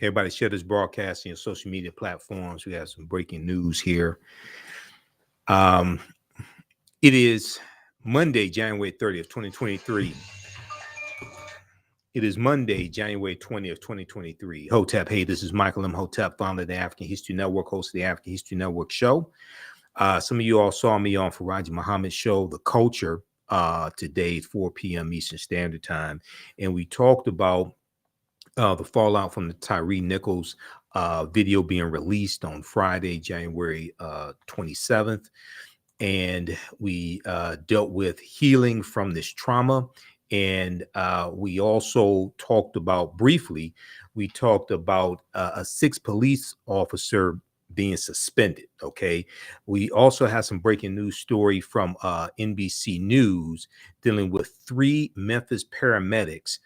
Everybody share this broadcast on your social media platforms. We have some breaking news here. Um, it is Monday, January 30th, 2023. It is Monday, January 20th, 2023. Hotep, hey, this is Michael Imhotep, founder of the African History Network, host of the African History Network show. Some of you all saw me on Faraji Muhammad show, The Culture, today, 4 p.m. Eastern Standard Time. And we talked about the fallout from the Tyre Nichols video being released on Friday, January 27th. And we dealt with healing from this trauma. And we also talked about briefly, we talked about a 6th police officer being suspended. Okay. We also have some breaking news story from NBC News dealing with 3 Memphis paramedics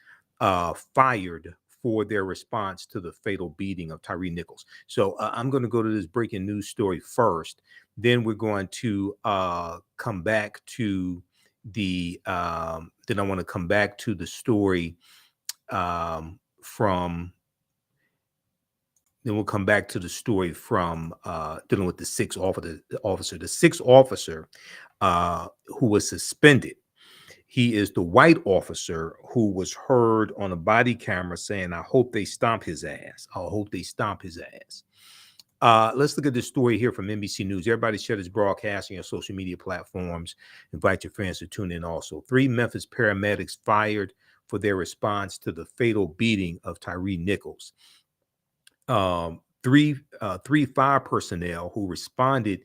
fired for their response to the fatal beating of Tyre Nichols. So I'm going to go to this breaking news story first. Then we're going to come back to the then I want to come back to the story from then we'll come back to the story from dealing with the 6th officer. The 6th officer who was suspended. He is the white officer who was heard on a body camera saying, "I hope they stomp his ass. I hope they stomp his ass." Let's look at this story here from NBC News. Everybody share this broadcast on your social media platforms. Invite your friends to tune in also. 3 Memphis paramedics fired for their response to the fatal beating of Tyre Nichols. Three fire personnel who responded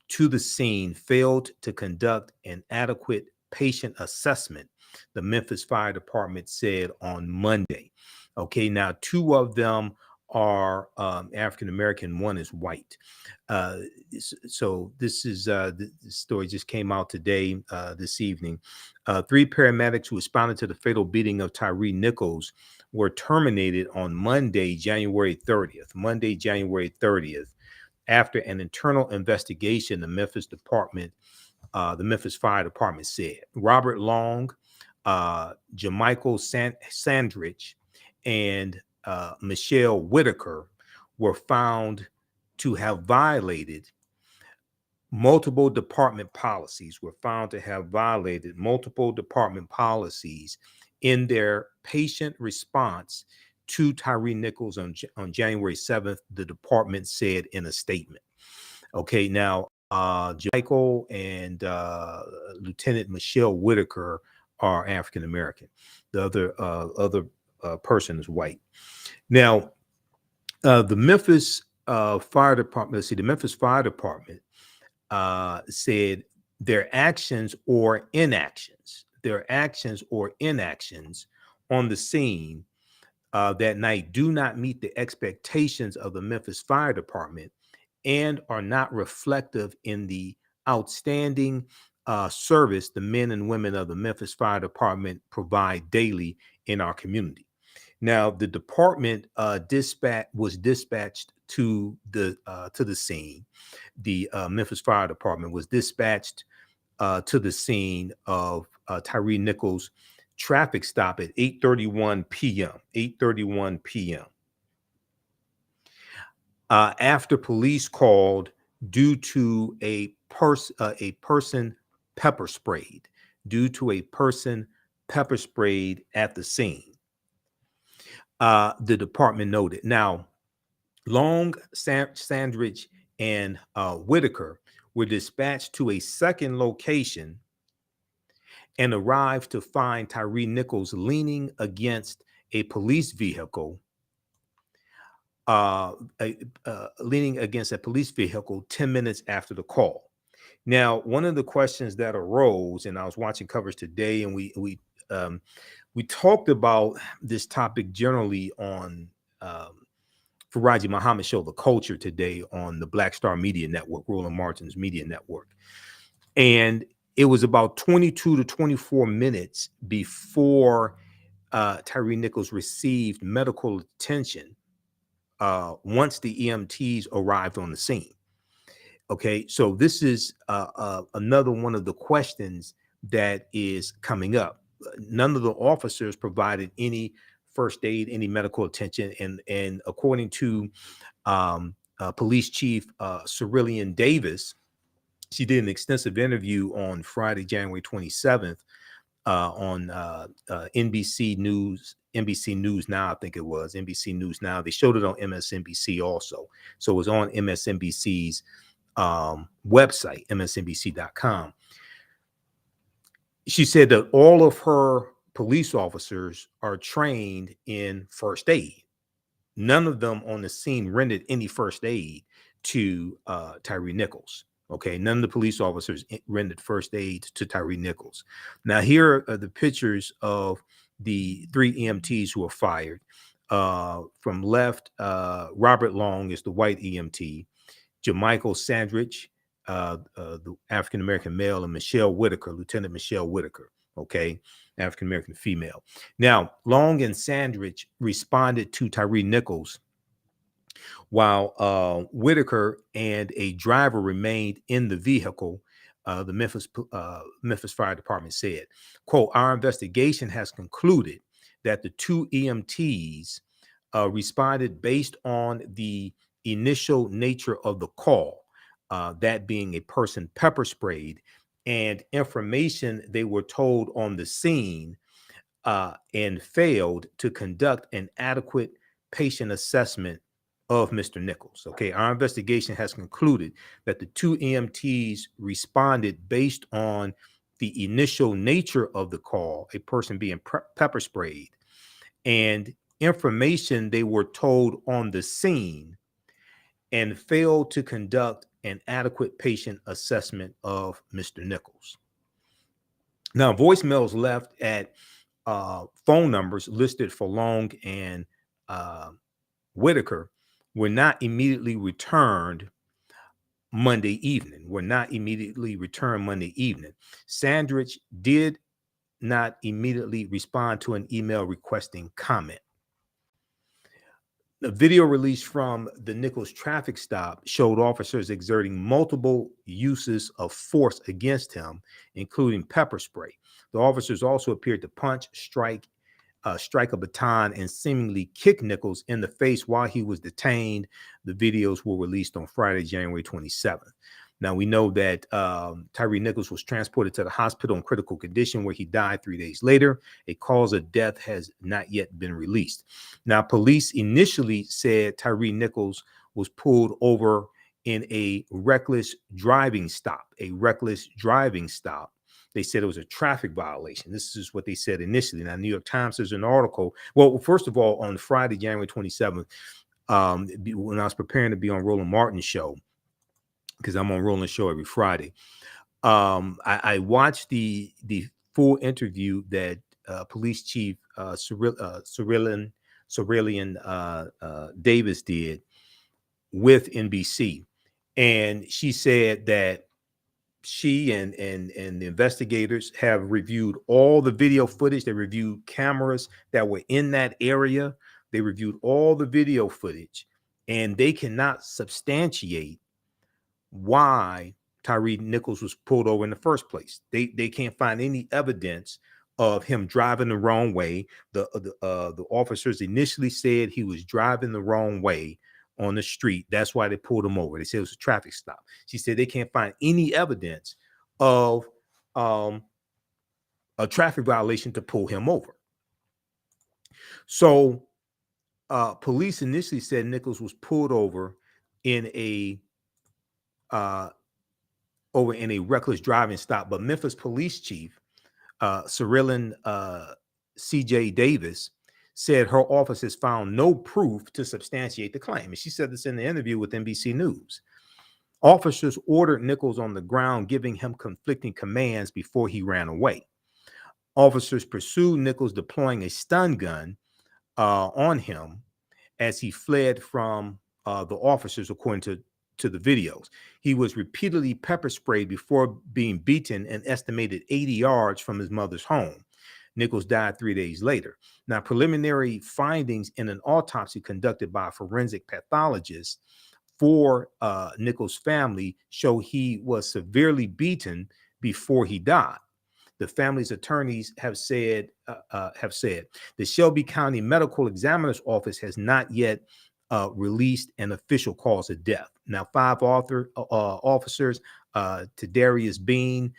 to the scene failed to conduct an adequate patient assessment, the Memphis Fire Department said on Monday. Okay, now 2 of them are African American, 1 is white. So this is the story just came out today, this evening. 3 paramedics who responded to the fatal beating of Tyre Nichols were terminated on Monday, January 30th. Monday, January 30th, after an internal investigation, the Memphis Fire Department said. Robert Long, Jamichael Sandrich, and Michelle Whitaker were found to have violated multiple department policies, in their patient response to Tyre Nichols on January 7th, the department said in a statement. Okay, now Michael and Lieutenant Michelle Whitaker are African American. The other person is white. Now, the Memphis Fire Department. The Memphis Fire Department said their actions or inactions on the scene that night do not meet the expectations of the Memphis Fire Department and are not reflective in the outstanding service the men and women of the Memphis Fire Department provide daily in our community. Now, the department was dispatched to the scene. The Memphis Fire Department was dispatched to the scene of Tyre Nichols' traffic stop at 8:31 p.m. After police called due to a person pepper sprayed at the scene. The department noted. Now, Long, Sandrich, and Whitaker were dispatched to a second location and arrived to find Tyre Nichols leaning against a police vehicle. Leaning against a police vehicle 10 minutes after the call. Now, one of the questions that arose, and I was watching coverage today, and we talked about this topic generally on Faraji Muhammad show, The Culture, today on the Black Star Media Network, Roland Martin's media network. And it was about 22 to 24 minutes before Tyre Nichols received medical attention once the EMTs arrived on the scene. Okay, so this is another one of the questions that is coming up. None of the officers provided any first aid, any medical attention. And according to Police Chief Cerillian Davis, she did an extensive interview on Friday, January 27th, on NBC News Now, I think it was NBC News Now. They showed it on MSNBC also, so it was on MSNBC's website, msnbc.com. She said that all of her police officers are trained in first aid. None of them on the scene rendered any first aid to Tyre Nichols. Okay, none of the police officers rendered first aid to Tyre Nichols. Now, here are the pictures of the 3 EMTs who were fired. From left, Robert Long is the white EMT, Jamichael Sandridge, the African-American male, and Michelle Whitaker, Lieutenant Michelle Whitaker, okay, African-American female. Now, Long and Sandridge responded to Tyre Nichols, while Whitaker and a driver remained in the vehicle. The Memphis Fire Department said, quote, "Our investigation has concluded that the 2 EMTs responded based on the initial nature of the call, that being a person pepper sprayed, and information they were told on the scene, and failed to conduct an adequate patient assessment of Mr. Nichols." Okay, our investigation has concluded that the 2 EMTs responded based on the initial nature of the call, a person being pepper sprayed, and information they were told on the scene, and failed to conduct an adequate patient assessment of Mr. Nichols. Now, voicemails left at phone numbers listed for Long and Whitaker were not immediately returned Monday evening. Sandridge did not immediately respond to an email requesting comment. The video released from the Nichols traffic stop showed officers exerting multiple uses of force against him, including pepper spray. The officers also appeared to punch, strike a baton, and seemingly kick Nichols in the face while he was detained. The videos were released on Friday, January 27th. Now, we know that Tyre Nichols was transported to the hospital in critical condition, where he died 3 days later. A cause of death has not yet been released. Now, police initially said Tyre Nichols was pulled over in a reckless driving stop. They said it was a traffic violation. This is what they said initially. Now, New York Times, there's an article. Well, first of all, on Friday, January 27th, when I was preparing to be on Roland Martin's show, because I'm on Roland's show every Friday, I watched the full interview that Police Chief Cerillian Davis did with NBC. And she said that she and the investigators have reviewed all the video footage. They reviewed cameras that were in that area. They reviewed all the video footage, and they cannot substantiate why Tyre Nichols was pulled over in the first place. They can't find any evidence of him driving the wrong way. The officers initially said he was driving the wrong way on the street. That's why they pulled him over. They said it was a traffic stop. She said they can't find any evidence of a traffic violation to pull him over. So police initially said Nichols was pulled over in a reckless driving stop, but Memphis Police Chief Cerillian C.J. Davis said her office has found no proof to substantiate the claim. And she said this in the interview with NBC News. Officers ordered Nichols on the ground, giving him conflicting commands before he ran away. Officers pursued Nichols, deploying a stun gun on him as he fled from the officers, according to the videos. He was repeatedly pepper sprayed before being beaten an estimated 80 yards from his mother's home. Nichols died 3 days later. Now, preliminary findings in an autopsy conducted by a forensic pathologist for Nichols' family show he was severely beaten before he died. the family's attorneys have said the Shelby County Medical Examiner's Office has not yet released an official cause of death. Now, 5 officers, Tadarius Bean,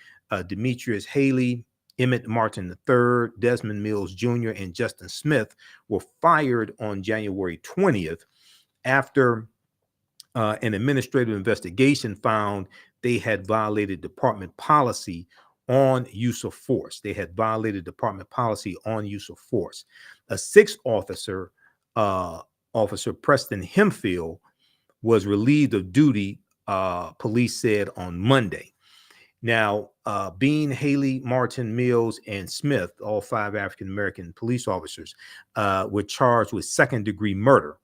Demetrius Haley, Emmett Martin III, Desmond Mills Jr., and Justin Smith were fired on January 20th after an administrative investigation found they had violated department policy on use of force. They had violated department policy on use of force. A 6th officer, Officer Preston Hemphill, was relieved of duty, police said on Monday. Now, Bean, Haley, Martin, Mills, and Smith, all 5 African-American police officers, were charged with 2nd-degree murder,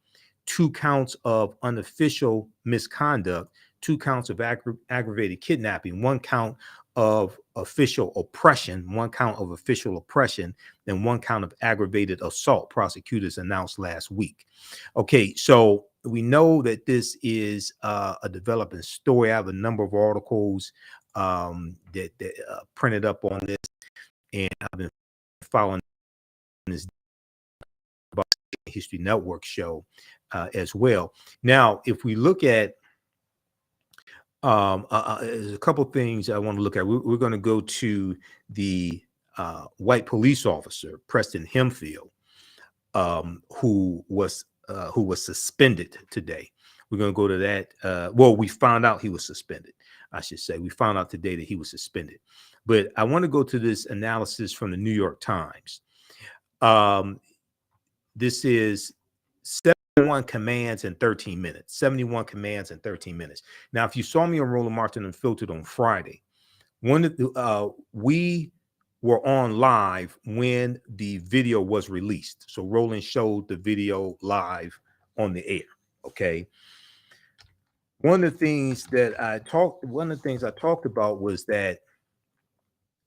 2 counts of unofficial misconduct, 2 counts of aggravated kidnapping, 1 count of official oppression, 1 count of official oppression, and 1 count of aggravated assault, prosecutors announced last week. Okay, so we know that this is a developing story. I have a number of articles that printed up on this, and I've been following this about History Network show as well. Now, if we look at there's a couple things I want to look at. We're going to go to the white police officer, Preston Hemphill, who was suspended today. We're going to go to that. Well, we found out he was suspended, I should say. We found out today that he was suspended. But I want to go to this analysis from the New York Times. This is 71 commands in 13 minutes. 71 commands in 13 minutes. Now, if you saw me on Roland Martin Unfiltered on Friday, we were on live when the video was released. So Roland showed the video live on the air. Okay. One of the things I talked about was that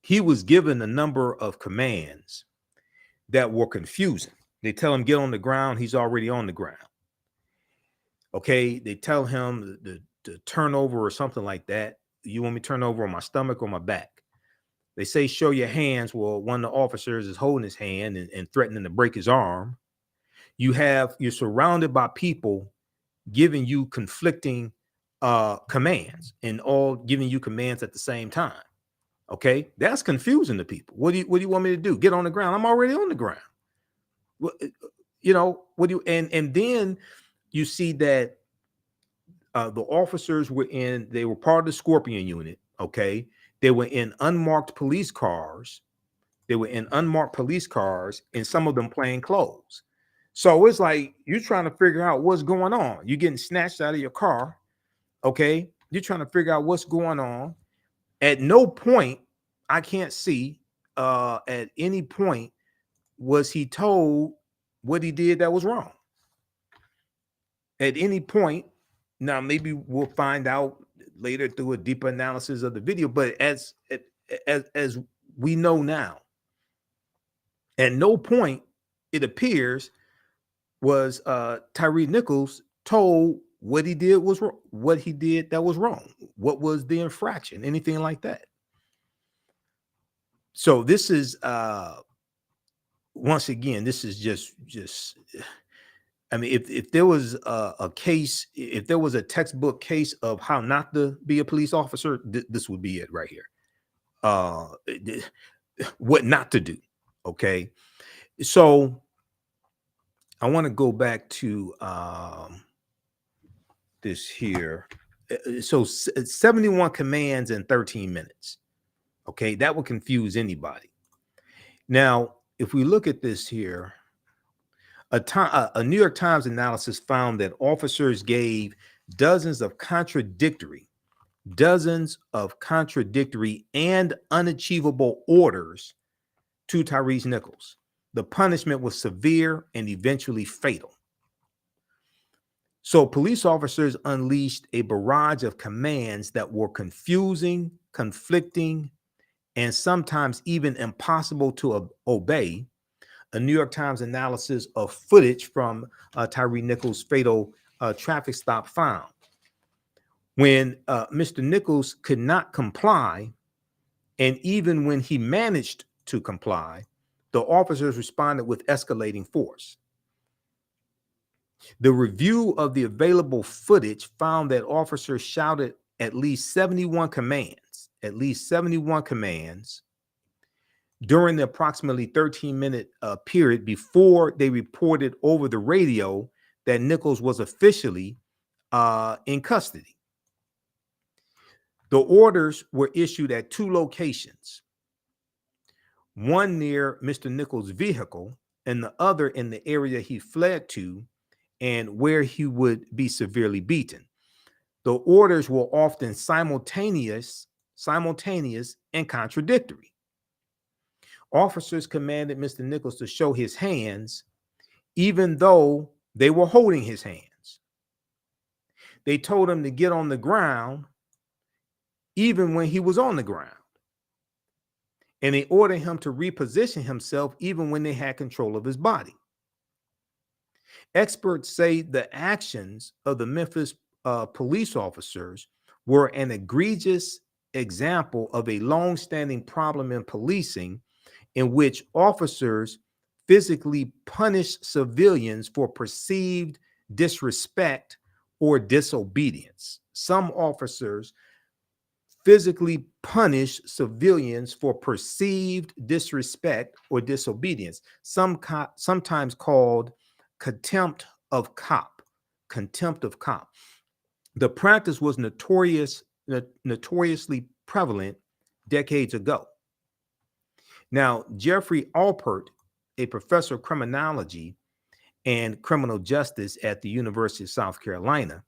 he was given a number of commands that were confusing. They tell him get on the ground. He's already on the ground. Okay. They tell him to turn over or something like that. You want me to turn over on my stomach or my back? They say, show your hands. Well, one of the officers is holding his hand and threatening to break his arm. You're surrounded by people giving you conflicting commands and all giving you commands at the same time. Okay. That's confusing to people. What do you want me to do? Get on the ground. I'm already on the ground. You know, and then you see that the officers they were part of the Scorpion unit. Okay. They were in unmarked police cars. And some of them plain clothes. So it's like you're trying to figure out what's going on. You're getting snatched out of your car. Okay. You're trying to figure out what's going on. At no point, I can't see at any point was he told what he did that was wrong. At any point, now maybe we'll find out later through a deeper analysis of the video, but as we know now, at no point it appears was Tyre Nichols told what he did was wrong, what he did that was wrong, what was the infraction, anything like that. So this is once again, this is just I mean, if there was a case, if there was a textbook case of how not to be a police officer, this would be it right here. What not to do. Okay. So I want to go back to this here. So 71 commands in 13 minutes. Okay. That would confuse anybody. Now, if we look at this here, a New York Times analysis found that officers gave dozens of contradictory and unachievable orders to Tyre Nichols. The punishment was severe and eventually fatal. So police officers unleashed a barrage of commands that were confusing, conflicting, and sometimes even impossible to obey. A New York Times analysis of footage from Tyre Nichols' fatal traffic stop found. When Mr. Nichols could not comply, And even when he managed to comply, the officers responded with escalating force. The review of the available footage found that officers shouted at least 71 commands, during the approximately 13-minute period before they reported over the radio that Nichols was officially in custody. The orders were issued at 2 locations, one near Mr. Nichols' vehicle and the other in the area he fled to and where he would be severely beaten. The orders were often simultaneous and contradictory. Officers commanded Mr. Nichols to show his hands, even though they were holding his hands. They told him to get on the ground, even when he was on the ground. And they ordered him to reposition himself, even when they had control of his body. Experts say the actions of the Memphis police officers were an egregious example of a long-standing problem in policing, in which officers physically punish civilians for perceived disrespect or disobedience. Some officers physically punish civilians for perceived disrespect or disobedience, sometimes called contempt of cop. The practice was notoriously prevalent decades ago. Now, Jeffrey Alpert, a professor of criminology and criminal justice at the University of South Carolina,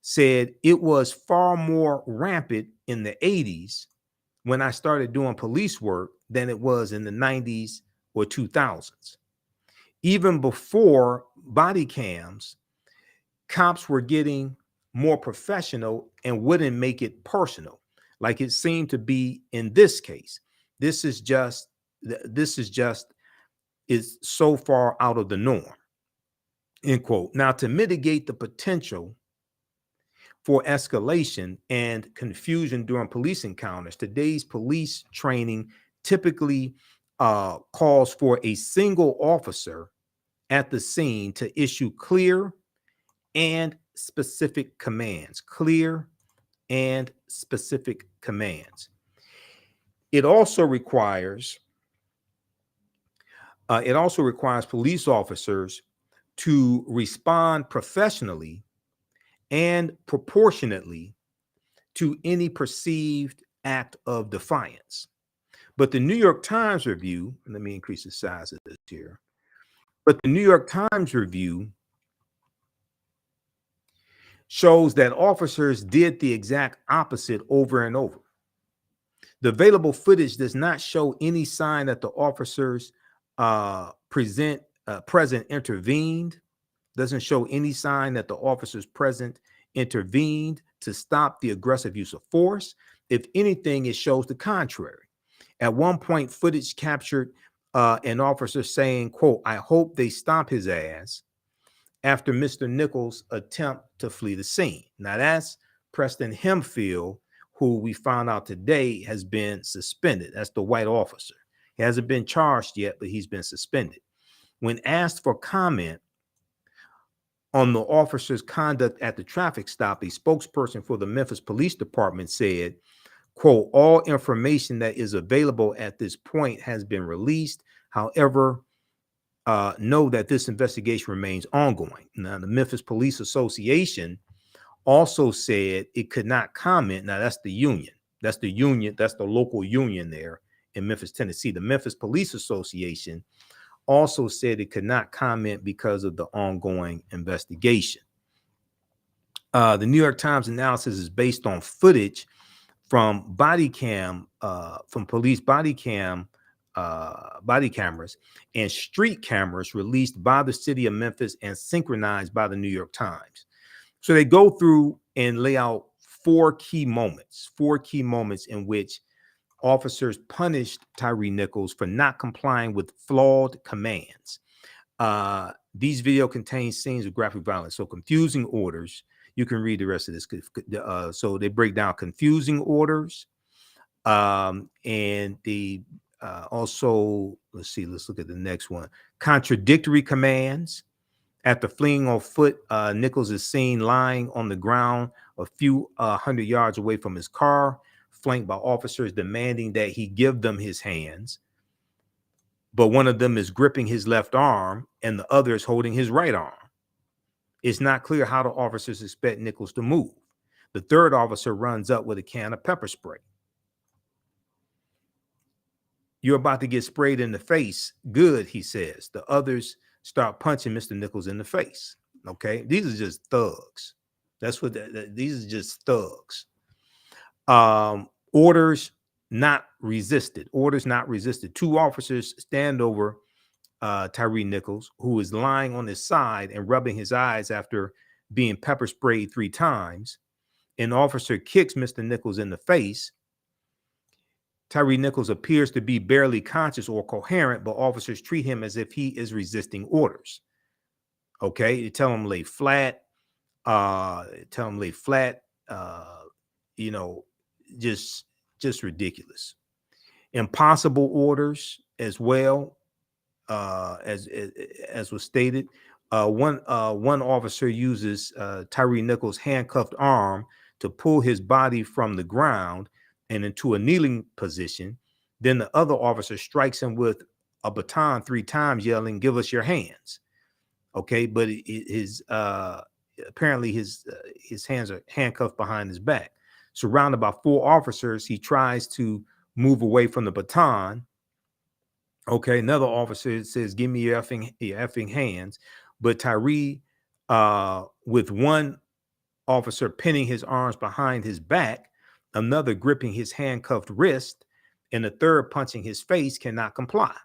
said it was far more rampant in the 80s when I started doing police work than it was in the 90s or 2000s. Even before body cams, cops were getting more professional and wouldn't make it personal, like it seemed to be in this case. This is so far out of the norm, end quote. Now, to mitigate the potential for escalation and confusion during police encounters, today's police training typically calls for a single officer at the scene to issue clear and specific commands. It also requires police officers to respond professionally and proportionately to any perceived act of defiance. But the New York Times review, let me increase the size of this here. But the New York Times review shows that officers did the exact opposite over and over. The available footage does not show any sign that the officers present intervened. Doesn't show any sign that the officers present intervened to stop the aggressive use of force. If anything, it shows the contrary. At one point, footage captured an officer saying, quote, "I hope they stop his ass," after Mr. Nichols' attempt to flee the scene. Now, that's Preston Hempfield, who we found out today has been suspended. That's the white officer. He hasn't been charged yet, but he's been suspended. When asked for comment on the officer's conduct at the traffic stop, a spokesperson for the Memphis Police Department said, quote, "All information that is available at this point has been released. However, know that this investigation remains ongoing." Now, the Memphis Police Association also said it could not comment. Now, that's the union. That's the local union there in Memphis, Tennessee. The Memphis Police Association also said it could not comment because of the ongoing investigation. The New York Times analysis is based on footage from police body cameras and street cameras released by the city of Memphis and synchronized by the New York Times. So they go through and lay out four key moments in which officers punished Tyre Nichols for not complying with flawed commands. These video contains scenes of graphic violence, so confusing orders. You can read the rest of this. So they break down confusing orders, And the also, let's look at the next one. Contradictory commands. After fleeing on foot, Nichols is seen lying on the ground a few hundred yards away from his car, flanked by officers demanding that he give them his hands. But one of them is gripping his left arm and the other is holding his right arm. It's not clear how the officers expect Nichols to move. The third officer runs up with a can of pepper spray. You're about to get sprayed in the face. Good, he says. The others start punching Mr. Nichols in the face. Okay, these are just thugs. That's what these are just thugs. Orders not resisted. Orders not resisted. Two officers stand over Tyre Nichols, who is lying on his side and rubbing his eyes after being pepper sprayed 3 times. An officer kicks Mr. Nichols in the face. Tyre Nichols appears to be barely conscious or coherent, but officers treat him as if he is resisting orders. Okay, you tell him lay flat. You know, just ridiculous. Impossible orders as well, as was stated. One officer uses Tyre Nichols' handcuffed arm to pull his body from the ground and into a kneeling position. Then the other officer strikes him with a baton 3 times, yelling, "Give us your hands." Okay, but apparently his hands are handcuffed behind his back. Surrounded by 4 officers, he tries to move away from the baton. Okay, another officer says, "Give me your effing hands." But Tyre, with one officer pinning his arms behind his back, another gripping his handcuffed wrist, and the third punching his face, cannot comply.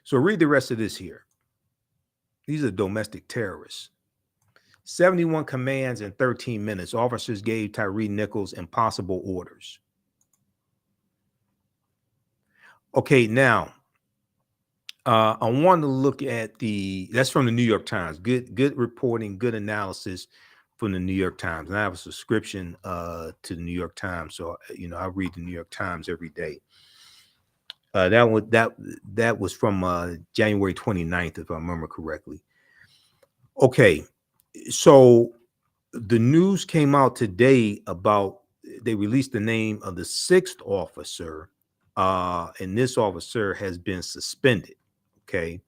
So read the rest of this here. These are domestic terrorists. 71 commands in 13 minutes. Officers gave Tyre Nichols impossible orders. Okay, now I want to look at that's from the New York Times. Good reporting, good analysis from the New York Times. And I have a subscription to the New York Times, so I read the New York Times every day. That was from January 29th, if I remember correctly. Okay, so the news came out today about they released the name of the 6th officer, and this officer has been suspended. Okay,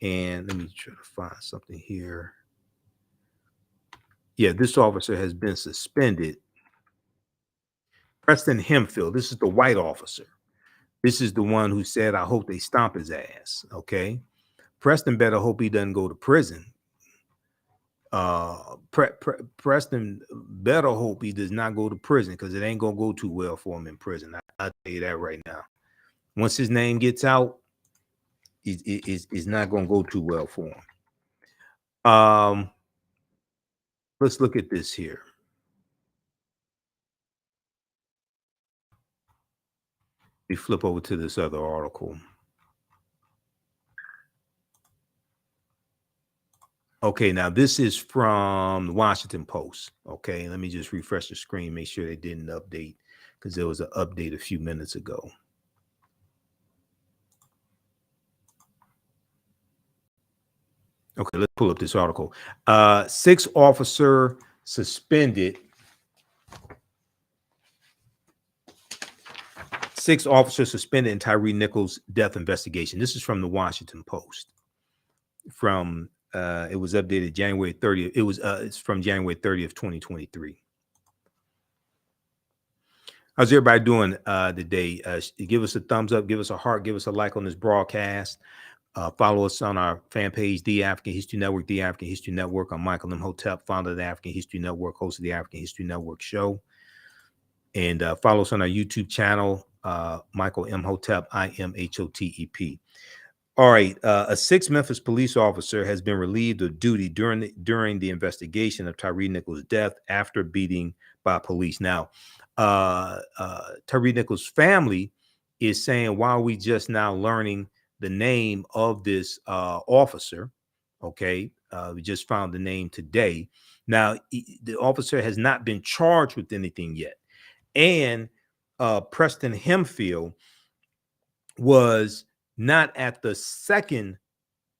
and let me try to find something here. Yeah, this officer has been suspended. Preston Hemphill, this is the white officer. This is the one who said, "I hope they stomp his ass." Okay, Preston better hope he doesn't go to prison. Preston better hope he does not go to prison, because it ain't gonna go too well for him in prison. I'll tell you that right now. Once his name gets out, it's not gonna go too well for him. Let's look at this here. We flip over to this other article. Okay, now this is from the Washington Post. Okay, let me just refresh the screen, make sure they didn't update, because there was an update a few minutes ago. Okay, let's pull up this article. 6 officer suspended. 6 officers suspended in Tyre Nichols' death investigation. This is from the Washington Post. It was updated January 30th. It's from January 30th, 2023. How's everybody doing today? Give us a thumbs up, give us a heart, give us a like on this broadcast. Follow us on our fan page, The African History Network, The African History Network. I'm Michael Imhotep, founder of the African History Network, host of the African History Network show. And follow us on our YouTube channel, Michael Imhotep, IMHOTEP. All right, a 6th Memphis police officer has been relieved of duty during the investigation of Tyre Nichols' death after beating by police. Now, Tyre Nichols' family is saying, why are we just now learning the name of this officer? Okay, we just found the name today. Now, the officer has not been charged with anything yet. And Preston Hemphill was not at the second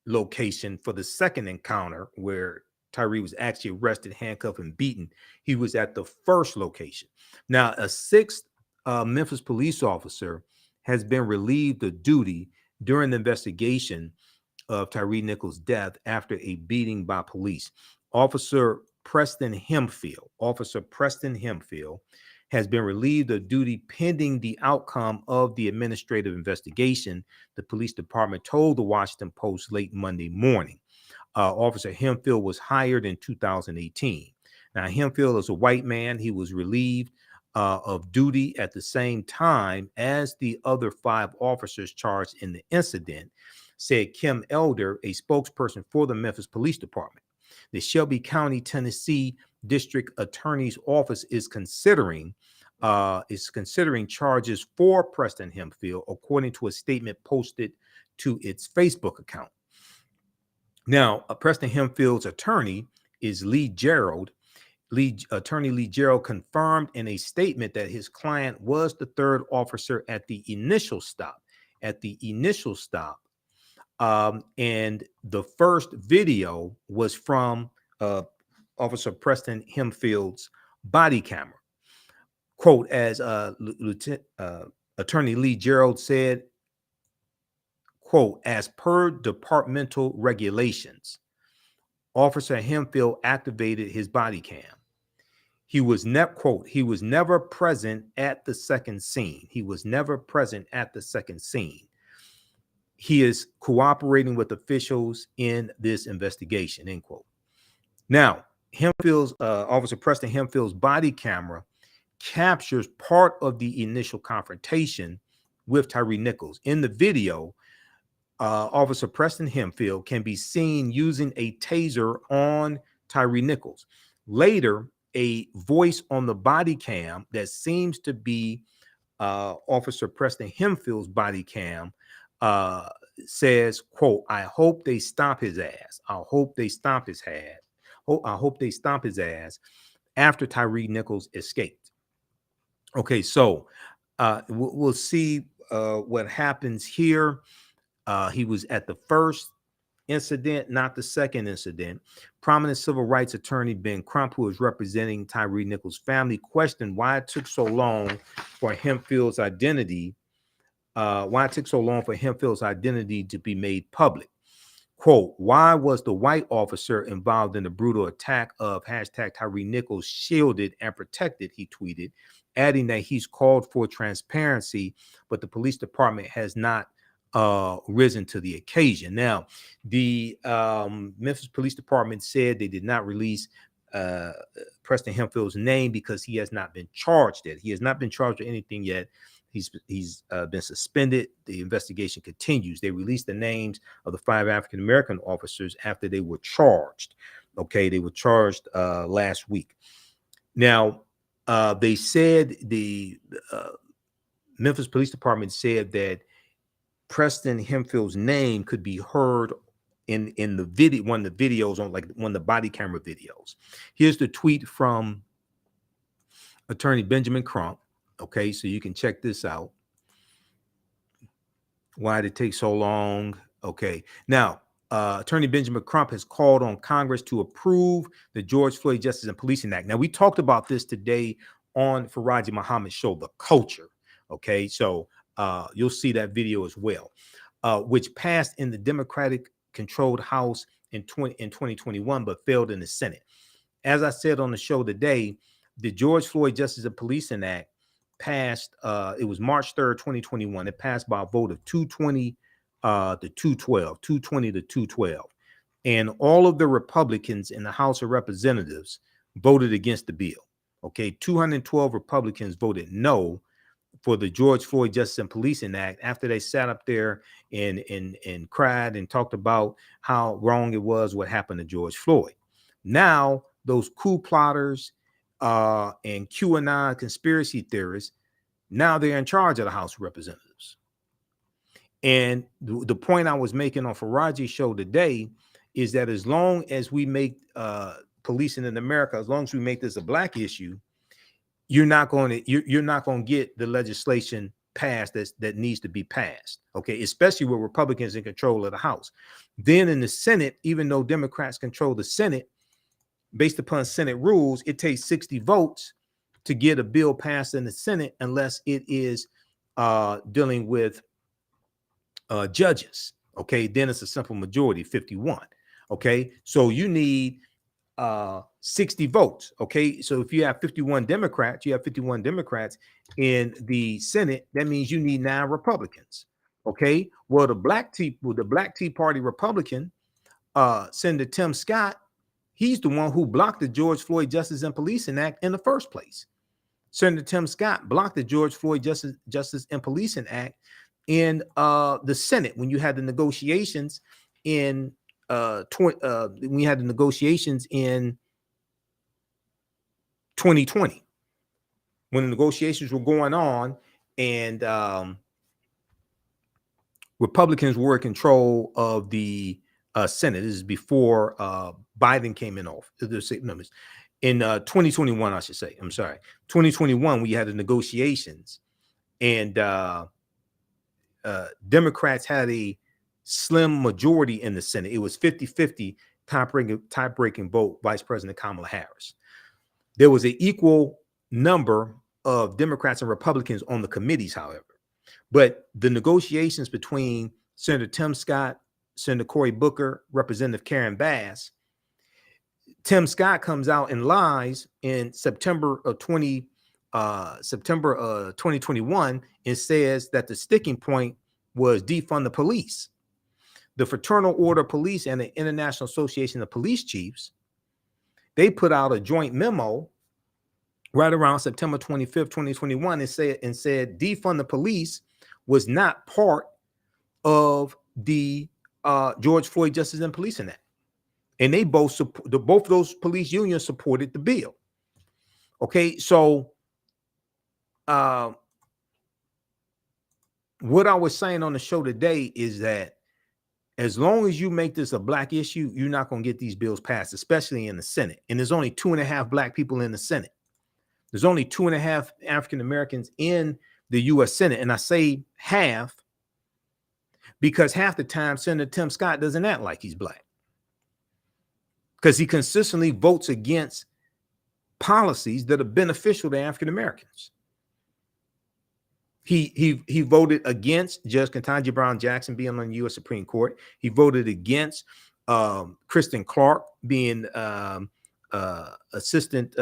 location for the second encounter where Tyre was actually arrested, handcuffed, and beaten. He was at the first location. Now, a sixth Memphis police officer has been relieved of duty during the investigation of Tyre Nichols' death after a beating by police. Officer Preston Hemphill has been relieved of duty pending the outcome of the administrative investigation, the police department told the Washington Post late Monday morning. Officer Hemphill was hired in 2018. Now, Hemphill is a white man. He was relieved of duty at the same time as the other 5 officers charged in the incident, said Kim Elder, a spokesperson for the Memphis Police Department. The Shelby County, Tennessee District Attorney's Office is considering charges for Preston Hemphill, according to a statement posted to its Facebook account. Now, Preston Hemphill's attorney is Lee Gerald. Attorney Lee Gerald confirmed in a statement that his client was the 3rd officer at the initial stop. And the first video was from Officer Preston Hemphill's body camera. Quote, as Attorney Lee Gerald said, quote, as per departmental regulations, Officer Hemphill activated his body cam. He was never present at the second scene. He is cooperating with officials in this investigation, end quote. Now, Officer Preston Hemphill's body camera captures part of the initial confrontation with Tyre Nichols. In the video, Officer Preston Hemphill can be seen using a taser on Tyre Nichols. Later, a voice on the body cam that seems to be Officer Preston Hemphill's body cam says, quote, I hope they stomp his ass. I hope they stomp his ass after Tyre Nichols escaped. Okay, so we'll see what happens here. He was at the first incident, not the second incident. Prominent civil rights attorney Ben Crump, who is representing Tyre Nichols' family, questioned why it took so long for Hemphill's identity to be made public. Quote, why was the white officer involved in the brutal attack of #Tyre Nichols shielded and protected, he tweeted, adding that he's called for transparency, but the police department has not risen to the occasion. Now, the Memphis Police Department said they did not release Preston Hemphill's name because he has not been charged yet. He has not been charged with anything yet. He's been suspended. The investigation continues. They released the names of the 5 African-American officers after they were charged. Okay, they were charged last week. Now, they said the Memphis Police Department said that Preston Hemphill's name could be heard in the video, one of the videos on like one of the body camera videos. Here's the tweet from Attorney Benjamin Crump. Okay, so you can check this out. Why did it take so long? Okay, now Attorney Benjamin Crump has called on Congress to approve the George Floyd Justice and Policing Act. Now, we talked about this today on Faraji Muhammad's show, The Culture. Okay, so you'll see that video as well, which passed in the Democratic-controlled House in 2021, but failed in the Senate. As I said on the show today, the George Floyd Justice and Policing Act passed, it was March 3rd, 2021. It passed by a vote of 220 to 212. And all of the Republicans in the House of Representatives voted against the bill. Okay, 212 Republicans voted no for the George Floyd Justice and Policing Act after they sat up there and cried and talked about how wrong it was what happened to George Floyd. Now, those coup plotters and QAnon conspiracy theorists, now they're in charge of the House of Representatives. And the point I was making on Faraji's show today is that as long as we make policing in America, as long as we make this a black issue, you're not going to you're not going to get the legislation passed that needs to be passed. Okay, especially with Republicans in control of the House. Then in the Senate, even though Democrats control the Senate, based upon Senate rules, it takes 60 votes to get a bill passed in the Senate, unless it is dealing with judges. Okay, then it's a simple majority, 51. Okay, so you need 60 votes. Okay, so if you have 51 Democrats, you have 51 Democrats in the Senate. That means you need 9 Republicans. Okay, well, the Black Tea Party Republican, Senator Tim Scott, he's the one who blocked the George Floyd Justice and Policing Act in the first place. Senator Tim Scott blocked the George Floyd Justice and Policing Act in the Senate when you had the negotiations in when you had the negotiations in 2020, when the negotiations were going on and Republicans were in control of the Senate. This is before Biden came in office. In 2021, I should say. I'm sorry. 2021, we had the negotiations, and Democrats had a slim majority in the Senate. It was 50-50 tie-breaking vote, Vice President Kamala Harris. There was an equal number of Democrats and Republicans on the committees, however. But the negotiations between Senator Tim Scott, Senator Cory Booker, Representative Karen Bass, Tim Scott comes out and lies in September of 2021 and says that the sticking point was defund the police. The Fraternal Order of Police and the International Association of Police Chiefs, they put out a joint memo right around September 25th, 2021, and said defund the police was not part of the George Floyd Justice and Policing Act. And they both those police unions supported the bill. Okay, so what I was saying on the show today is that as long as you make this a Black issue, you're not going to get these bills passed, especially in the Senate. And there's only 2.5 Black people in the Senate. There's only 2.5 African Americans in the U.S. Senate. And I say half because half the time Senator Tim Scott doesn't act like he's Black, because he consistently votes against policies that are beneficial to African Americans. He voted against Judge Ketanji Brown Jackson being on the U.S. Supreme Court. He voted against Kristen Clark being Assistant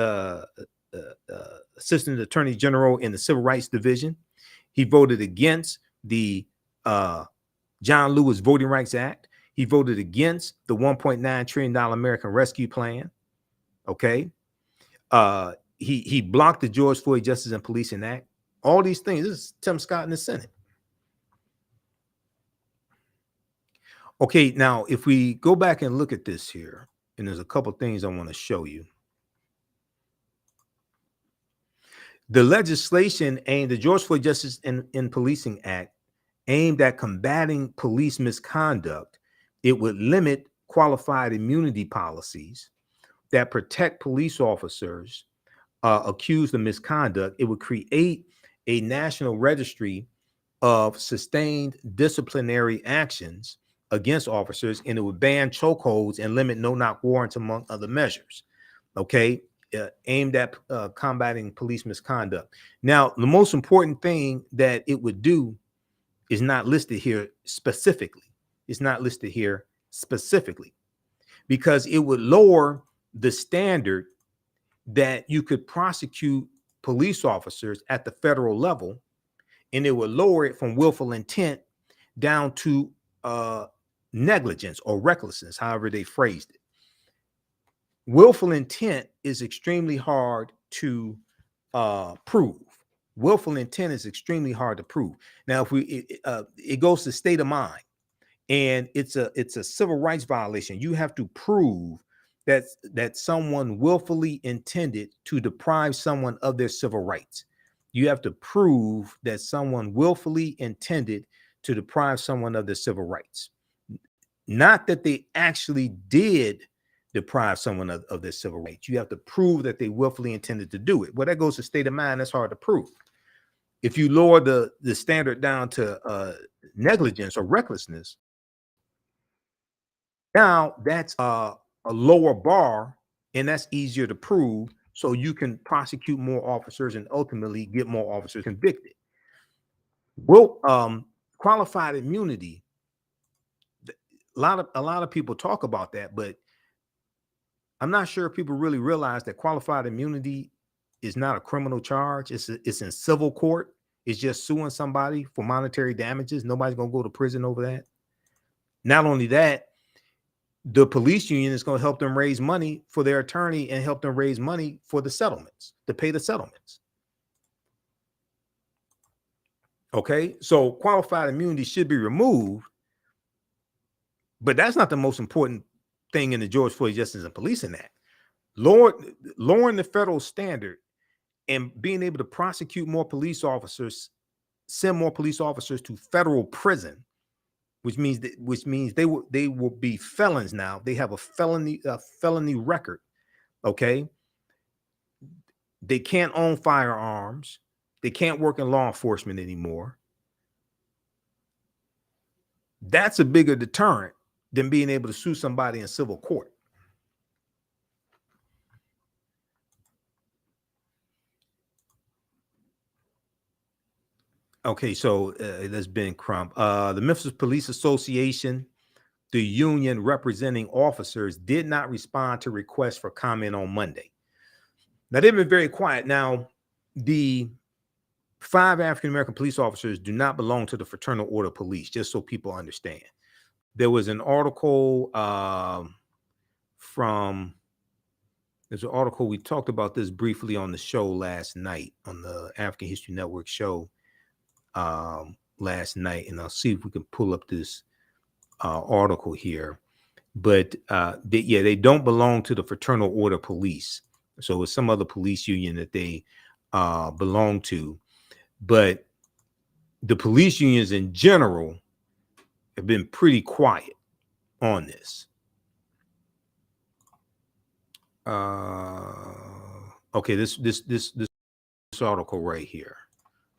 Attorney General in the Civil Rights Division. He voted against the John Lewis Voting Rights Act. He voted against the $1.9 trillion American Rescue Plan. Okay. He blocked the George Floyd Justice and Policing Act. All these things. This is Tim Scott in the Senate. Okay, now if we go back and look at this here, and there's a couple things I want to show you. The legislation aimed, the George Floyd Justice and Policing Act, aimed at combating police misconduct. It would limit qualified immunity policies that protect police officers accused of misconduct. It would create a national registry of sustained disciplinary actions against officers, and it would ban chokeholds and limit no-knock warrants, among other measures. Okay, aimed at combating police misconduct. Now, the most important thing that it would do is not listed here specifically. It's not listed here specifically because it would lower the standard that you could prosecute police officers at the federal level, and it would lower it from willful intent down to negligence or recklessness, however they phrased it. Willful intent is extremely hard to prove. Willful intent is extremely hard to prove. Now, if it goes to state of mind, and it's a civil rights violation, you have to prove that someone willfully intended to deprive someone of their civil rights. You have to prove that someone willfully intended to deprive someone of their civil rights. Not that they actually did deprive someone of their civil rights. You have to prove that they willfully intended to do it. Well, that goes to state of mind. That's hard to prove. If you lower the standard down to negligence or recklessness, now that's a lower bar, and that's easier to prove. So you can prosecute more officers and ultimately get more officers convicted. Well, qualified immunity. A lot of people talk about that, but I'm not sure if people really realize that qualified immunity is not a criminal charge. It's in civil court. It's just suing somebody for monetary damages. Nobody's gonna go to prison over that. Not only that, the police union is going to help them raise money for their attorney and help them raise money for the settlements, to pay the settlements. Okay, so qualified immunity should be removed, but that's not the most important thing in the George Floyd Justice and Policing Act. Lowering the federal standard and being able to prosecute more police officers, send more police officers to federal prison, which means they will be felons now. They have a felony record. Okay, they can't own firearms. They can't work in law enforcement anymore. That's a bigger deterrent than being able to sue somebody in civil court. Okay, so that's Ben Crump. The Memphis Police Association, the union representing officers, did not respond to requests for comment on Monday. Now, they've been very quiet. Now, the 5 African-American police officers do not belong to the Fraternal Order of Police, just so people understand. There was an article there's an article, we talked about this briefly on the show last night, on the African History Network show last night, and I'll see if we can pull up this article here. But they don't belong to the Fraternal Order of Police. So it's some other police union that they belong to. But the police unions in general have been pretty quiet on this. Okay, this article right here.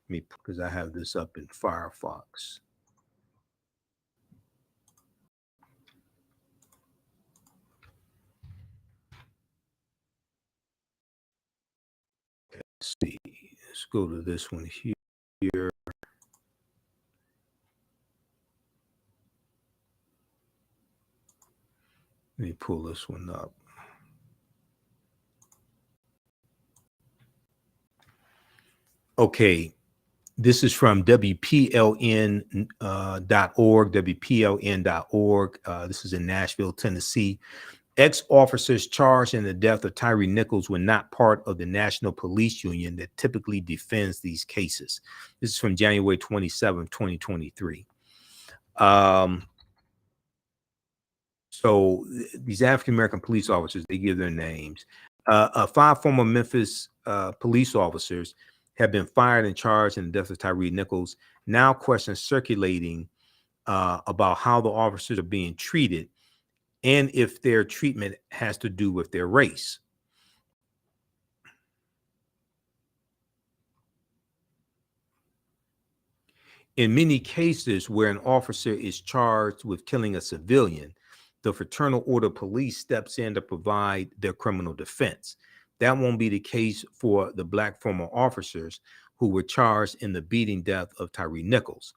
Because I have this up in Firefox. Let's see. Let's go to this one here. Let me pull this one up. Okay, this is from WPLN.org, WPLN.org. This is in Nashville, Tennessee. Ex-officers charged in the death of Tyre Nichols were not part of the National Police Union that typically defends these cases. This is from January 27, 2023. So these African-American police officers, they give their names. 5 former Memphis police officers have been fired and charged in the death of Tyre Nichols. Now questions circulating about how the officers are being treated and if their treatment has to do with their race. In many cases where an officer is charged with killing a civilian, the Fraternal Order of Police steps in to provide their criminal defense. That won't be the case for the Black former officers who were charged in the beating death of Tyre Nichols.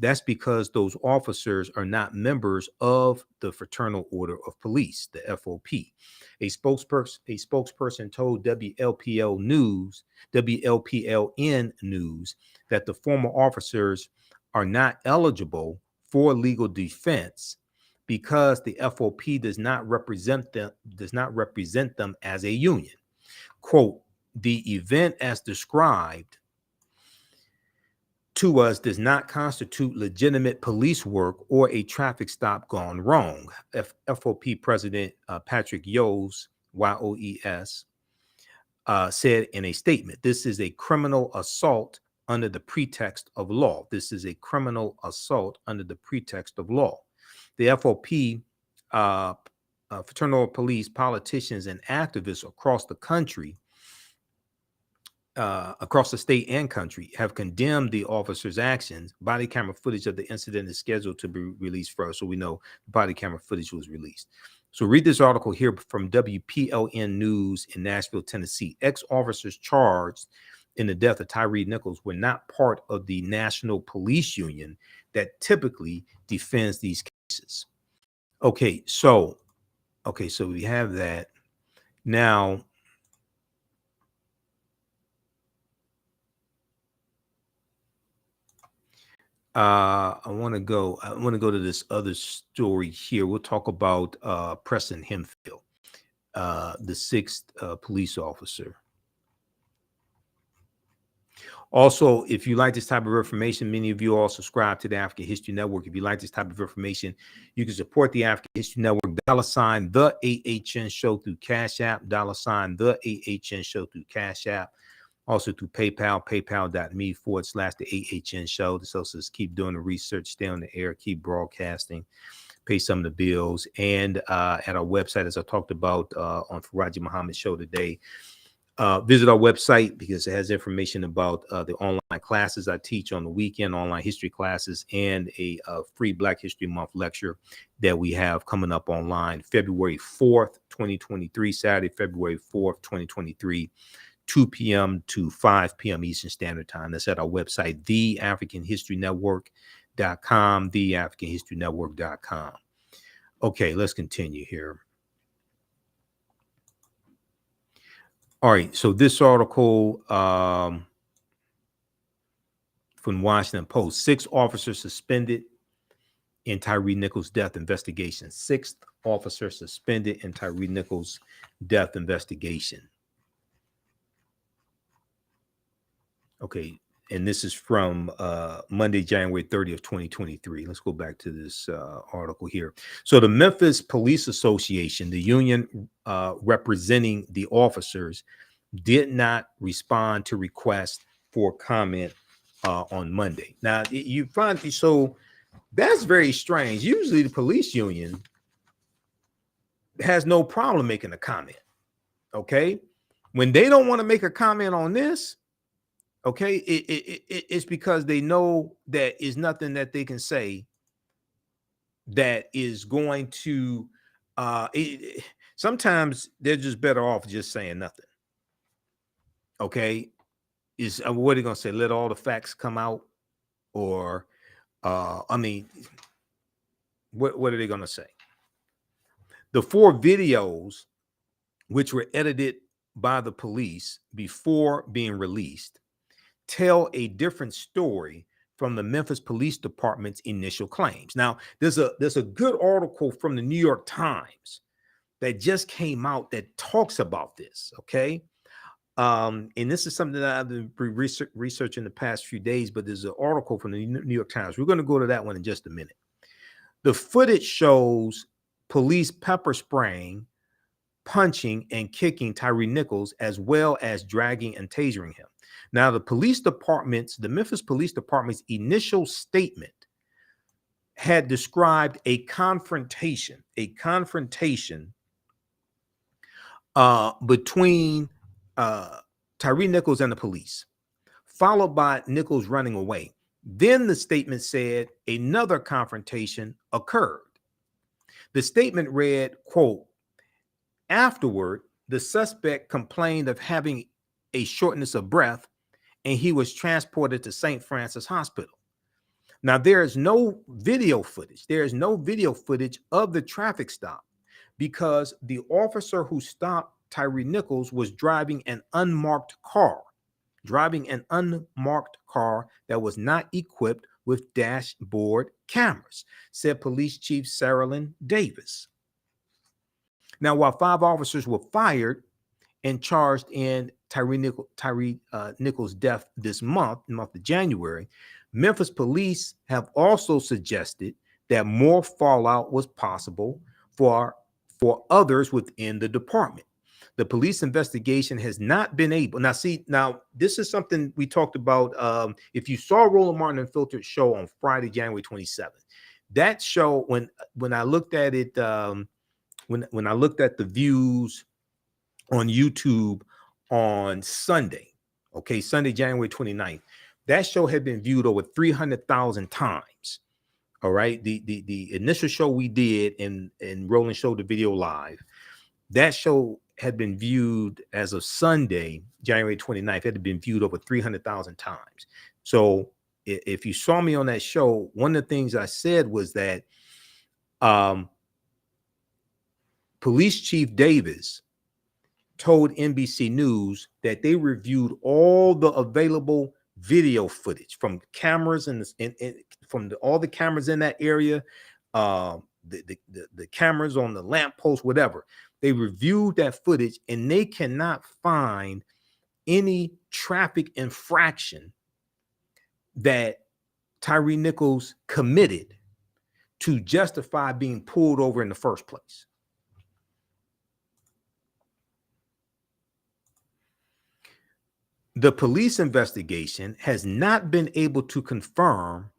That's because those officers are not members of the Fraternal Order of Police, the FOP. A spokesperson told WLPLN News that the former officers are not eligible for legal defense because the FOP does not represent them as a union. Quote, the event as described to us does not constitute legitimate police work or a traffic stop gone wrong. FOP President Patrick Yoes, Y-O-E-S, said in a statement, this is a criminal assault under the pretext of law. This is a criminal assault under the pretext of law. The FOP fraternal police, politicians, and activists across the country, across the state and country, have condemned the officer's actions. Body camera footage of the incident is scheduled to be released first, so we know body camera footage was released. So read this article here from WPLN News in Nashville, Tennessee. Ex-officers charged in the death of Tyre Nichols were not part of the National Police Union that typically defends these cases. Okay, so we have that. Now, I want to go to this other story here. We'll talk about Preston Hemphill, the sixth police officer. Also, if you like this type of information, many of you all subscribe to the African History Network. If you like this type of information, you can support the African History Network, $ TheAHNShow through Cash App, $ TheAHNShow through Cash App. Also through PayPal, paypal.me/TheAHNShow. This helps us keep doing the research, stay on the air, keep broadcasting, pay some of the bills. And at our website, as I talked about on Faraji Muhammad Show today, visit our website because it has information about the online classes I teach on the weekend, online history classes, and a free Black History Month lecture that we have coming up online February 4th, 2023, Saturday, February 4th, 2023. 2 p.m. to 5 p.m. Eastern Standard Time. That's at our website, TheAfricanHistoryNetwork.com, TheAfricanHistoryNetwork.com. Okay, let's continue here. All right, so this article from Washington Post, 6 officers suspended in Tyre Nichols' death investigation. 6th officer suspended in Tyre Nichols' death investigation. Okay, and this is from Monday, January 30th, 2023. Let's go back to this article here. So the Memphis Police Association, the union representing the officers, did not respond to requests for comment on Monday. Now, you find, so that's very strange. Usually the police union has no problem making a comment, okay? When they don't want to make a comment on this, okay, it's because they know that is nothing that they can say that is going to sometimes they're just better off just saying nothing. Okay, is what are they gonna say? Let all the facts come out, or I mean, what are they gonna say? The 4 videos, which were edited by the police before being released, tell a different story from the Memphis Police Department's initial claims. Now, there's a good article from the New York Times that just came out that talks about this, okay? And this is something that I've been researching the past few days, but there's an article from the New York Times. We're going to go to that one in just a minute. The footage shows police pepper spraying, punching, and kicking Tyre Nichols, as well as dragging and tasering him. Now, the Memphis Police Department's initial statement had described a confrontation between Tyre Nichols and the police, followed by Nichols running away. Then the statement said another confrontation occurred. The statement read, quote, afterward, the suspect complained of having a shortness of breath, and he was transported to St. Francis Hospital. Now, there is no video footage. There is no video footage of the traffic stop because the officer who stopped Tyre Nichols was driving an unmarked car that was not equipped with dashboard cameras, said Police Chief Saralyn Davis. Now, while 5 officers were fired and charged in Tyre Nichols' death this month, the month of January, Memphis police have also suggested that more fallout was possible for others within the department. The police investigation has not been able. Now, this is something we talked about. If you saw Roland Martin Unfiltered show on Friday, January 27th, that show, when I looked at it when I looked at the views on YouTube on Sunday, okay, Sunday, January 29th, that show had been viewed over 300,000 times. All right. The initial show we did in Roland showed the video live. That show had been viewed as of Sunday, January 29th, had been viewed over 300,000 times. So if you saw me on that show, one of the things I said was that Police Chief Davis told NBC News that they reviewed all the available video footage from cameras and from all the cameras in that area, the cameras on the lamppost, whatever. They reviewed that footage and they cannot find any traffic infraction that Tyre Nichols committed to justify being pulled over in the first place. The police investigation has not been able to confirm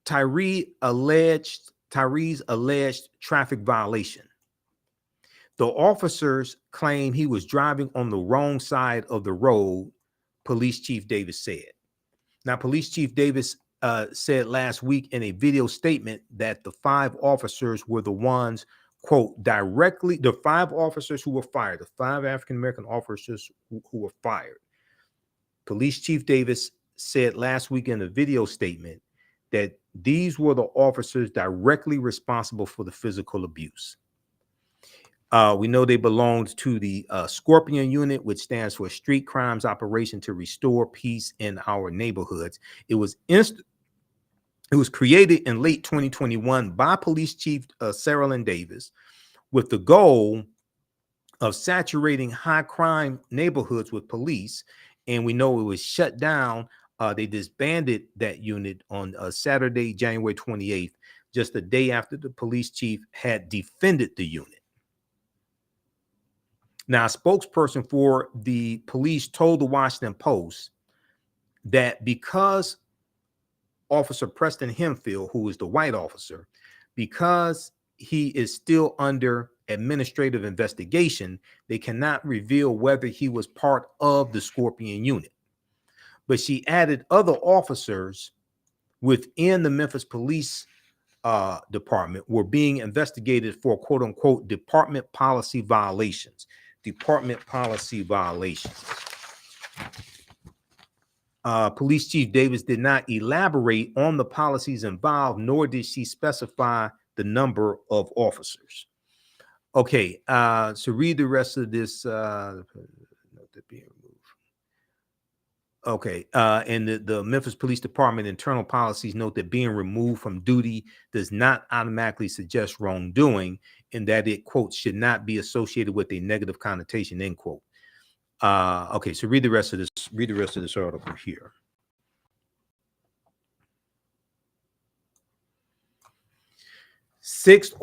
Tyre's alleged traffic violation. The officers claim he was driving on the wrong side of the road, Police Chief Davis said. Now, Police Chief Davis said last week in a video statement that the 5 officers were the ones, quote, directly, the 5 officers who were fired, the 5 African-American officers who were fired. Police Chief Davis said last week in a video statement that these were the officers directly responsible for the physical abuse. We know they belonged to the Scorpion Unit, which stands for Street Crimes Operation to Restore Peace in Our Neighborhoods. It was created in late 2021 by Police Chief Sarah Lynn Davis with the goal of saturating high crime neighborhoods with police. And we know it was shut down. They disbanded that unit on Saturday, January 28th, just a day after the police chief had defended the unit. Now, a spokesperson for the police told the Washington Post that because Officer Preston Hemfield, who is the white officer, because he is still under administrative investigation, they cannot reveal whether he was part of the Scorpion Unit. But she added other officers within the Memphis Police Department were being investigated for quote unquote department policy violations. Department policy violations. Police Chief Davis did not elaborate on the policies involved, nor did she specify the number of officers. Okay, so read the rest of this. Okay, and the Memphis Police Department internal policies note that being removed from duty does not automatically suggest wrongdoing, and that it, quote, should not be associated with a negative connotation, end quote. Okay, so read the rest of this article here. Sixth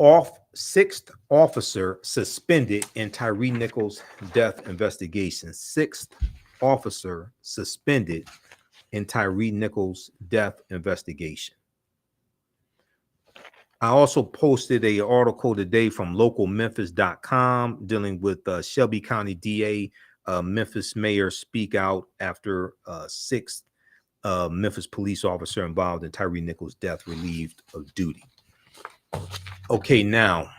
officer suspended in Tyre Nichols' death investigation. 6th officer suspended in Tyre Nichols' death investigation. I also posted an article today from localmemphis.com dealing with Shelby County DA, Memphis mayor speak out after 6th Memphis police officer involved in Tyre Nichols' death relieved of duty. Okay, now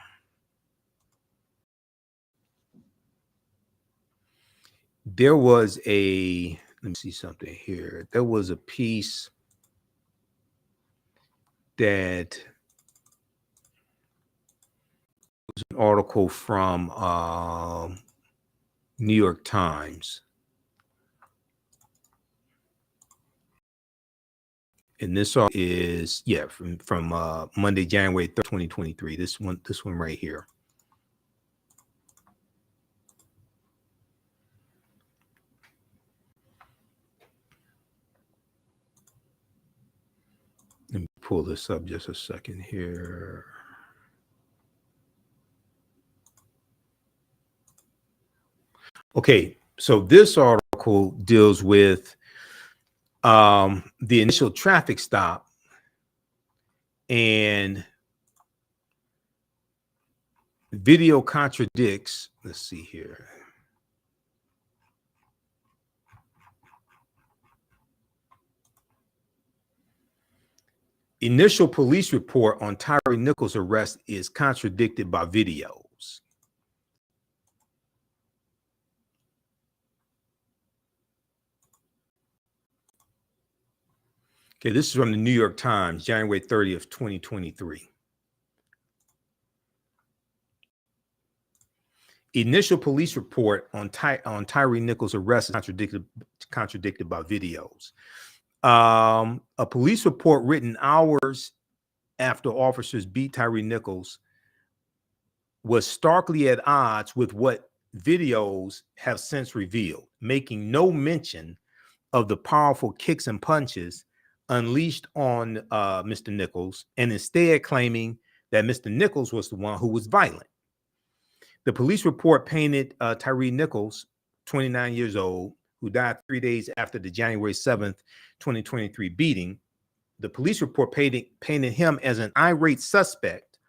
there was let me see something here. There was a piece that was an article from New York Times. And this is, from Monday, January 3rd, 2023. This one right here. Let me pull this up just a second here. Okay, so this article deals with the initial traffic stop and Video contradicts. Let's see here. Initial police report on Tyre Nichols' arrest is contradicted by videos. Okay, this is from the New York Times, January 30th, 2023. Initial police report on Tyre Nichols' arrest is contradicted by videos. A police report written hours after officers beat Tyre Nichols was starkly at odds with what videos have since revealed, making no mention of the powerful kicks and punches unleashed on Mr. Nichols, and instead claiming that Mr. Nichols was the one who was violent. The police report painted Tyre Nichols, 29 years old, who died 3 days after the January 7th, 2023 beating. The police report painted him as an irate suspect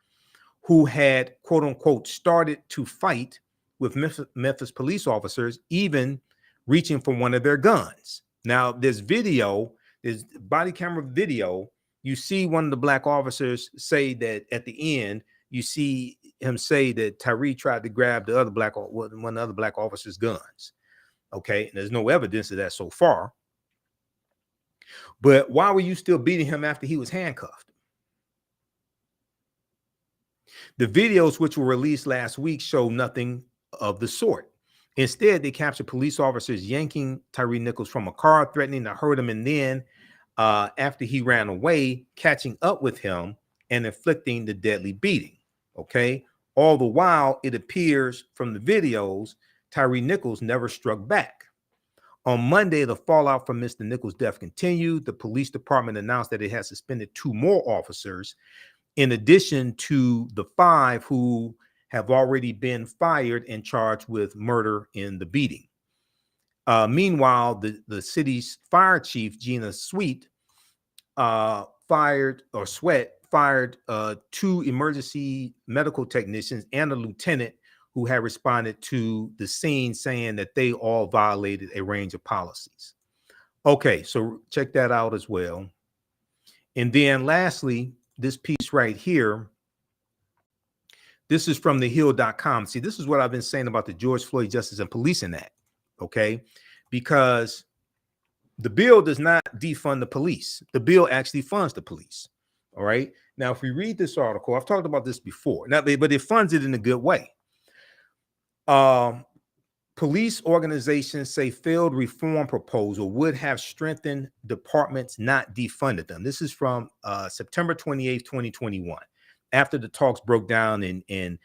who had, quote unquote, started to fight with Memphis police officers, even reaching for one of their guns. Now, there's body camera video. You see one of the black officers say that at the end, you see him say that Tyre tried to grab one of the other black officer's guns. Okay, and there's no evidence of that so far. But why were you still beating him after he was handcuffed? The videos, which were released last week, show nothing of the sort. Instead, they captured police officers yanking Tyre Nichols from a car, threatening to hurt him, and then after he ran away, catching up with him and inflicting the deadly beating. Okay. All the while, it appears from the videos, Tyre Nichols never struck back. On Monday, the fallout from Mr. Nichols' death continued. The police department announced that it had suspended 2 more officers, in addition to the 5 who have already been fired and charged with murder in the beating. Meanwhile, the city's fire chief, Gina Sweat, fired 2 emergency medical technicians and a lieutenant who had responded to the scene, saying that they all violated a range of policies. Okay, so check that out as well. And then lastly, this piece right here, this is from thehill.com. See, this is what I've been saying about the George Floyd Justice and Policing Act, okay? Because the bill does not defund the police. The bill actually funds the police, all right? Now, if we read this article, I've talked about this before, but it funds it in a good way. Police organizations say failed reform proposal would have strengthened departments, not defunded them. This is from September 28th, 2021. After the talks broke down and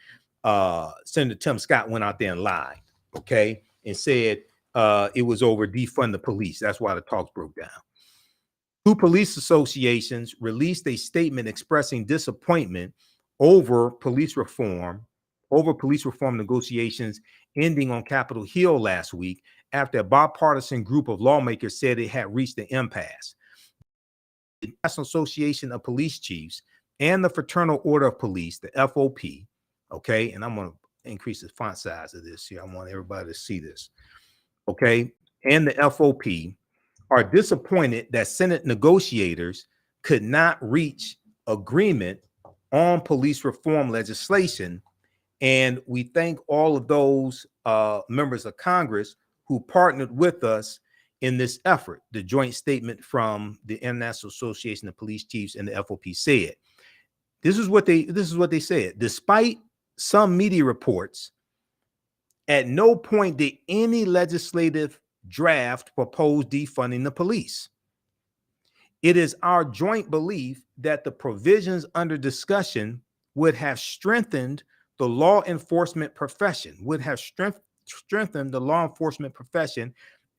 Senator Tim Scott went out there and lied, okay, and said it was over defund the police. That's why the talks broke down. 2 police associations released a statement expressing disappointment over police reform negotiations ending on Capitol Hill last week after a bipartisan group of lawmakers said it had reached an impasse. The National Association of Police Chiefs and the Fraternal Order of Police, the FOP, okay, and I'm going to increase the font size of this here. I want everybody to see this, okay, and the FOP are disappointed that Senate negotiators could not reach agreement on police reform legislation. And we thank all of those members of Congress who partnered with us in this effort. The joint statement from the International Association of Police Chiefs and the FOP said, this is what they said. Despite some media reports, at no point did any legislative draft propose defunding the police. It is our joint belief that the provisions under discussion would have strengthened the law enforcement profession,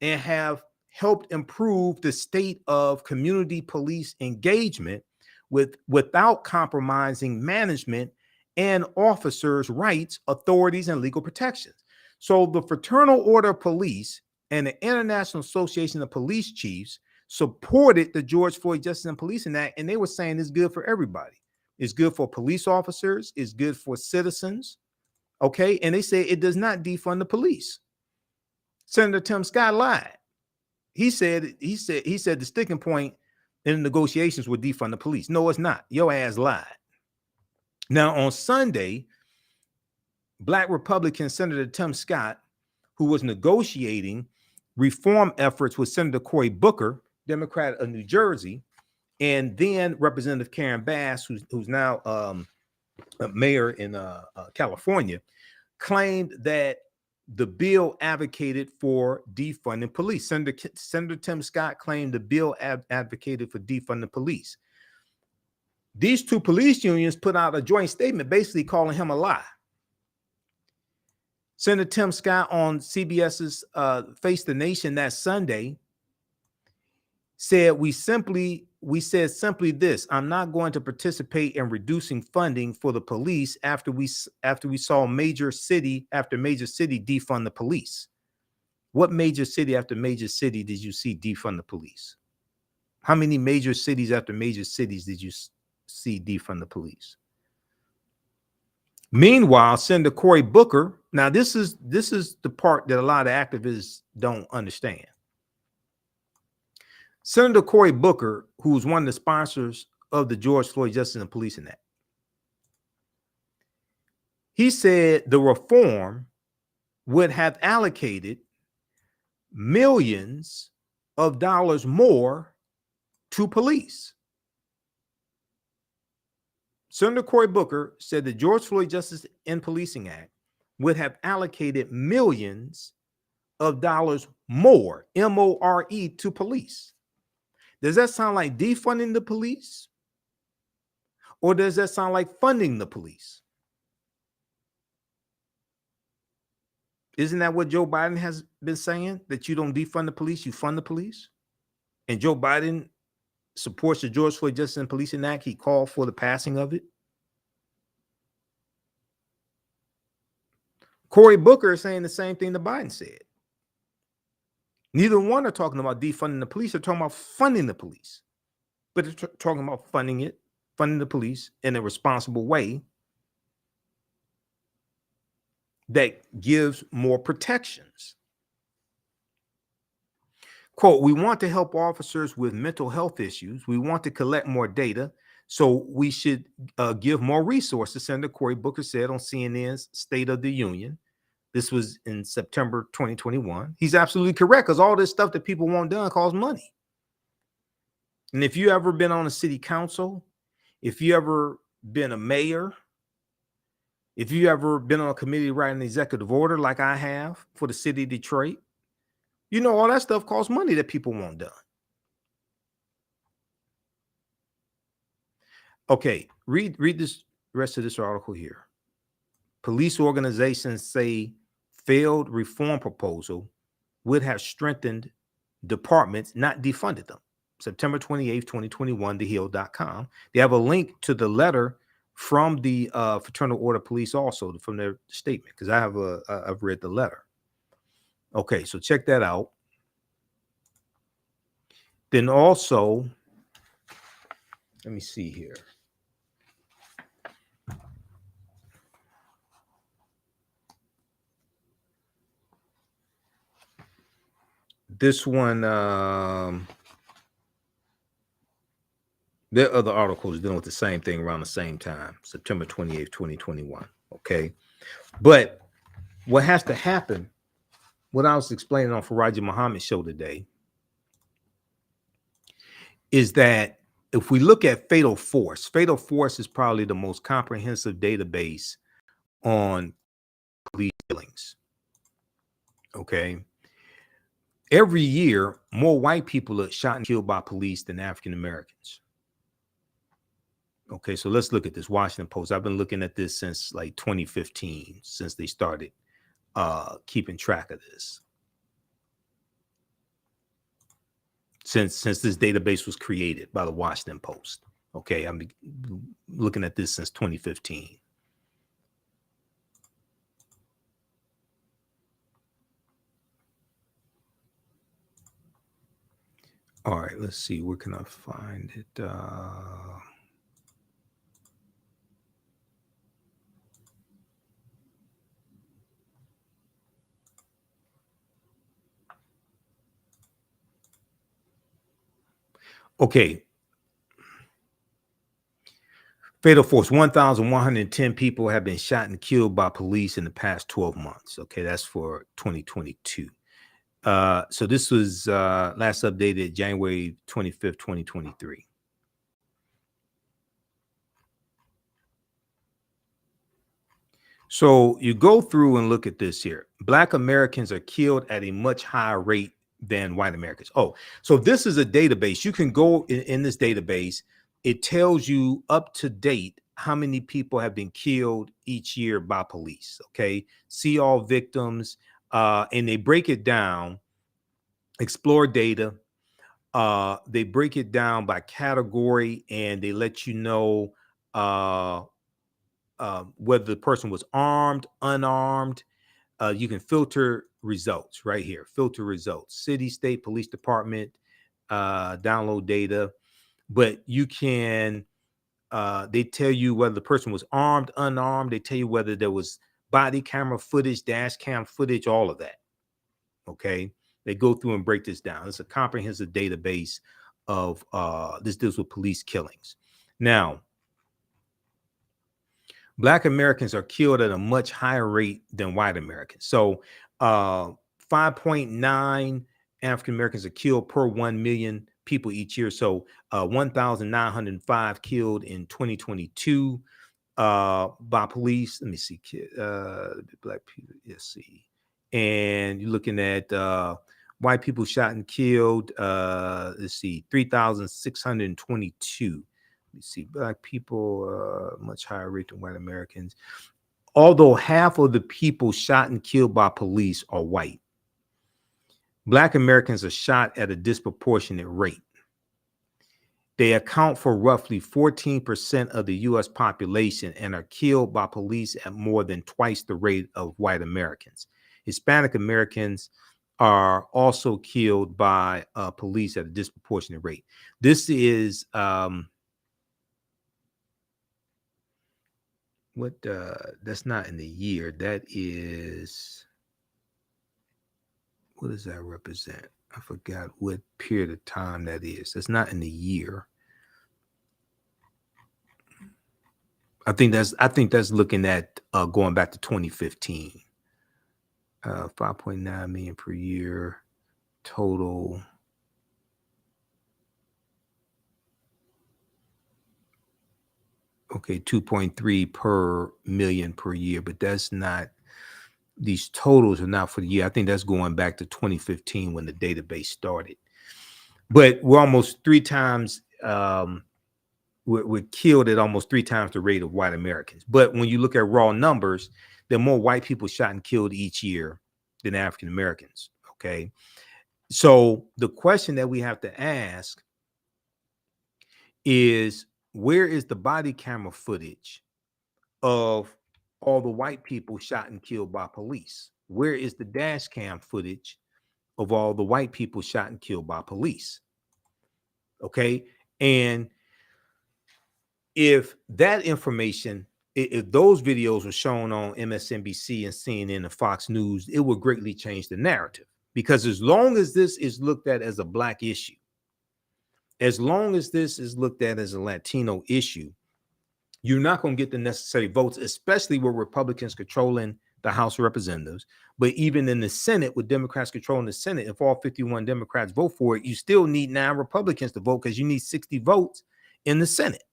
and have helped improve the state of community police engagement without compromising management and officers' rights, authorities, and legal protections. So the Fraternal Order of Police and the International Association of Police Chiefs supported the George Floyd Justice and Policing Act, and they were saying it's good for everybody. It's good for police officers. It's good for citizens. Okay, and they say it does not defund the police. Senator Tim Scott lied. He said the sticking point in the negotiations would defund the police. No, it's not. Your ass lied. Now on Sunday, Black Republican Senator Tim Scott, who was negotiating reform efforts with Senator Cory Booker, Democrat of New Jersey, and then Representative Karen Bass, who's now a mayor in California, claimed that the bill advocated for defunding police. Senator Tim Scott claimed the bill advocated for defunding police. These two police unions put out a joint statement basically calling him a lie. Senator Tim Scott on CBS's Face the Nation that Sunday said, we said simply this: I'm not going to participate in reducing funding for the police after we saw major city after major city defund the police. What major city after major city did you see defund the police? How many major cities after major cities did you see defund the police? Meanwhile, Senator Cory Booker, now this is the part that a lot of activists don't understand. Senator Cory Booker, who's one of the sponsors of the George Floyd Justice and Policing Act, he said the reform would have allocated millions of dollars more to police. Senator Cory Booker said the George Floyd Justice and Policing Act would have allocated millions of dollars more, M-O-R-E, to police. Does that sound like defunding the police? Or does that sound like funding the police? Isn't that what Joe Biden has been saying? That you don't defund the police, you fund the police? And Joe Biden supports the George Floyd Justice and Policing Act. He called for the passing of it. Cory Booker is saying the same thing that Biden said. Neither one are talking about defunding the police. They're talking about funding the police. But they're talking about funding the police in a responsible way that gives more protections. Quote, we want to help officers with mental health issues. We want to collect more data. So we should give more resources, Senator Cory Booker said on CNN's State of the Union. This was in September 2021. He's absolutely correct, because all this stuff that people want done costs money. And if you ever been on a city council, if you ever been a mayor, if you ever been on a committee writing an executive order like I have for the city of Detroit, you know all that stuff costs money that people want done. Okay, read this rest of this article here. Police organizations say failed reform proposal would have strengthened departments, not defunded them. September 28th, 2021, thehill.com. They have a link to the letter from the Fraternal Order Police also, from their statement, because I've read the letter. Okay, so check that out. Then also, let me see here. This one, there are other articles dealing with the same thing around the same time, September 28th, 2021. Okay. But what has to happen, what I was explaining on Faraji Muhammad's show today, is that if we look at Fatal Force is probably the most comprehensive database on police killings. Okay. Every year, more white people are shot and killed by police than African Americans. Okay, so let's look at this Washington Post. I've been looking at this since like 2015, since they started keeping track of this. Since this database was created by the Washington Post. Okay, I'm looking at this since 2015. All right, let's see. Where can I find it? Okay. Fatal force 1,110 people have been shot and killed by police in the past 12 months. Okay, that's for 2022. So this was last updated January 25th, 2023. So you go through and look at this here. Black Americans are killed at a much higher rate than white Americans. Oh, so this is a database. You can go in this database. It tells you up to date how many people have been killed each year by police. Okay. See all victims. And they break it down, explore data. They break it down by category and they let you know whether the person was armed, unarmed. You can filter results right here. Filter results. City, state, police department, download data. But you can, they tell you whether the person was armed, unarmed. They tell you whether there was body camera footage, dash cam footage, all of that. Okay. They go through and break this down. It's a comprehensive database of this deals with police killings. Now, Black Americans are killed at a much higher rate than white Americans. So 5.9 African Americans are killed per 1 million people each year. So 1,905 killed in 2022 by police. Let me see. Black people. Let's see. And you're looking at white people shot and killed. Let's see. 3,622. Let me see. Black people, much higher rate than white Americans. Although half of the people shot and killed by police are white, Black Americans are shot at a disproportionate rate. They account for roughly 14% of the U.S. population and are killed by police at more than twice the rate of white Americans. Hispanic Americans are also killed by police at a disproportionate rate. This is that's not in the year. That is, what does that represent? I forgot what period of time that is. That's not in the year. I think that's looking at going back to 2015. 5.9 million per year total. Okay, 2.3 per million per year, but that's not, these totals are not for the year. I think that's going back to 2015 when the database started. But we're almost 3 times, we're killed at almost 3 times the rate of white Americans. But when you look at raw numbers, there are more white people shot and killed each year than African Americans. Okay. So the question that we have to ask is, where is the body camera footage of all the white people shot and killed by police? Where is the dash cam footage of all the white people shot and killed by police? Okay. And if that information, if those videos were shown on MSNBC and CNN and Fox News, it would greatly change the narrative. Because as long as this is looked at as a Black issue, as long as this is looked at as a Latino issue, you're not going to get the necessary votes, especially with Republicans controlling the House of Representatives. But even in the Senate, with Democrats controlling the Senate, if all 51 Democrats vote for it, you still need 9 Republicans to vote because you need 60 votes in the Senate.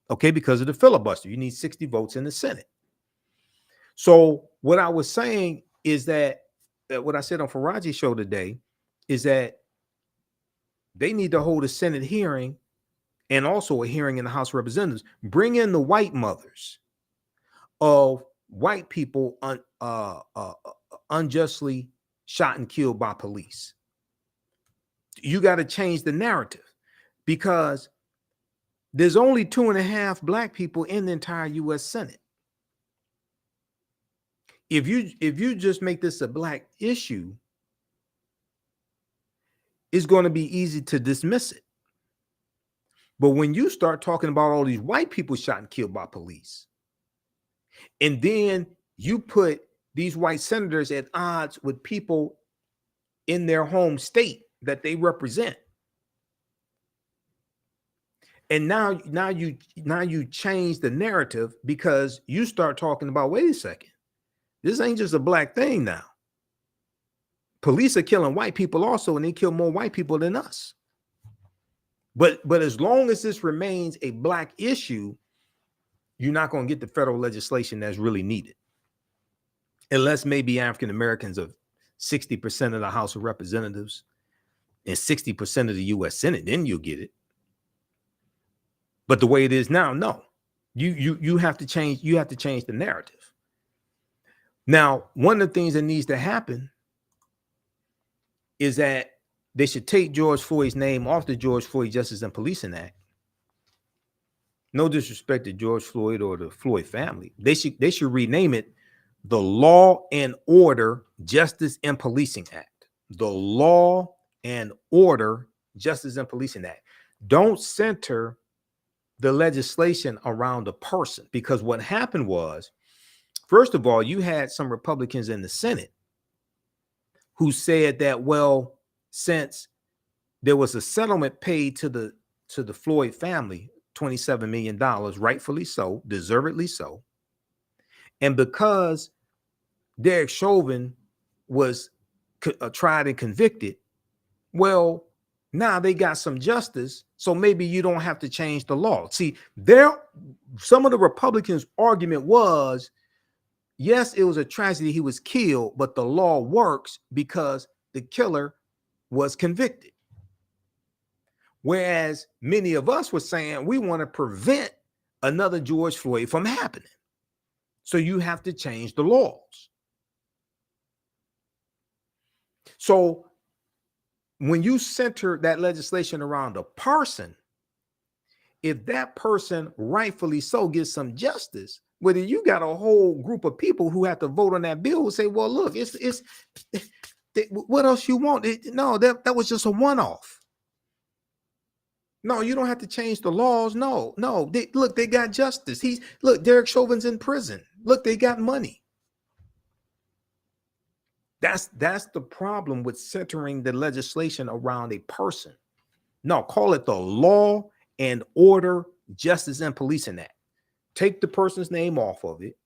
Okay, because of the filibuster, you need 60 votes in the Senate. So what I was saying is that what I said on Faraji's show today is that they need to hold a Senate hearing and also a hearing in the House of Representatives. Bring in the white mothers of white people unjustly shot and killed by police. You got to change the narrative, because there's only 2.5 Black people in the entire U.S. Senate. If you just make this a Black issue, it's going to be easy to dismiss it. But when you start talking about all these white people shot and killed by police, and then you put these white senators at odds with people in their home state that they represent, And now you change the narrative because you start talking about, wait a second, this ain't just a black thing now. Police are killing white people also, and they kill more white people than us. But as long as this remains a black issue, you're not going to get the federal legislation that's really needed. Unless maybe African Americans are 60% of the House of Representatives and 60% of the U.S. Senate, then you'll get it. But the way it is now, no. You have to change. You have to change the narrative. Now, one of the things that needs to happen is that they should take George Floyd's name off the George Floyd Justice and Policing Act. No disrespect to George Floyd or the Floyd family. They should rename it the Law and Order Justice and Policing Act. The Law and Order Justice and Policing Act. Don't center the legislation around a person, because what happened was, first of all, you had some Republicans in the Senate who said that, well, since there was a settlement paid to the Floyd family, $27 million, rightfully so, deservedly so, and because Derek Chauvin was tried and convicted, well, now they got some justice, so maybe you don't have to change the law. See, some of the Republicans' argument was, yes, it was a tragedy he was killed, but the law works because the killer was convicted. Whereas many of us were saying we want to prevent another George Floyd from happening. So you have to change the laws. So when you center that legislation around a person, if that person rightfully so gets some justice, whether you got a whole group of people who have to vote on that bill who say, well, look, it's what else you want? No, that was just a one-off. No, you don't have to change the laws. No, look, they got justice. Look, Derek Chauvin's in prison. Look, they got money. That's the problem with centering the legislation around a person. No, call it the Law and Order Justice and Policing Act. Take the person's name off of it.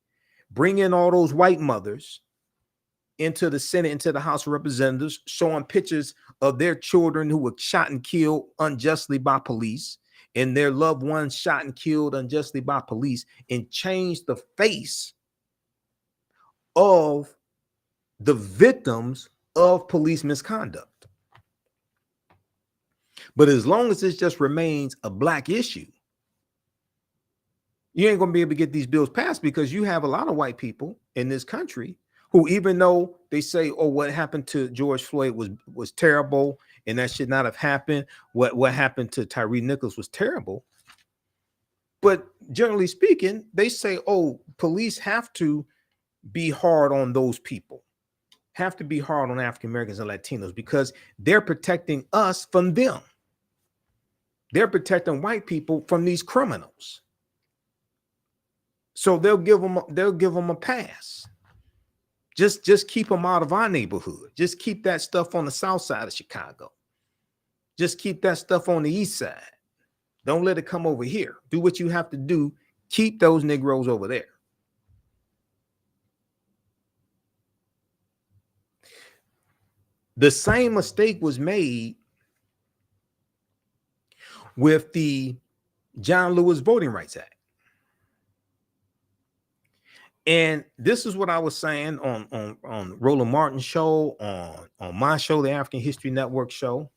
Bring in all those white mothers into the Senate, into the House of Representatives, showing pictures of their children who were shot and killed unjustly by police, and their loved ones shot and killed unjustly by police, and change the face of the victims of police misconduct. But as long as it just remains a black issue, you ain't gonna be able to get these bills passed, because you have a lot of white people in this country who, even though they say, oh, what happened to George Floyd was terrible and that should not have happened, what happened to Tyre Nichols was terrible, but generally speaking, they say, oh, police have to be hard on those people, have to be hard on African Americans and Latinos, because they're protecting us from them. They're protecting white people from these criminals. So they'll give them a pass. Just keep them out of our neighborhood. Just keep that stuff on the south side of Chicago. Just keep that stuff on the east side. Don't let it come over here. Do what you have to do. Keep those Negroes over there. The same mistake was made with the John Lewis Voting Rights Act. And this is what I was saying on Roland Martin's show, on my show, the African History Network show.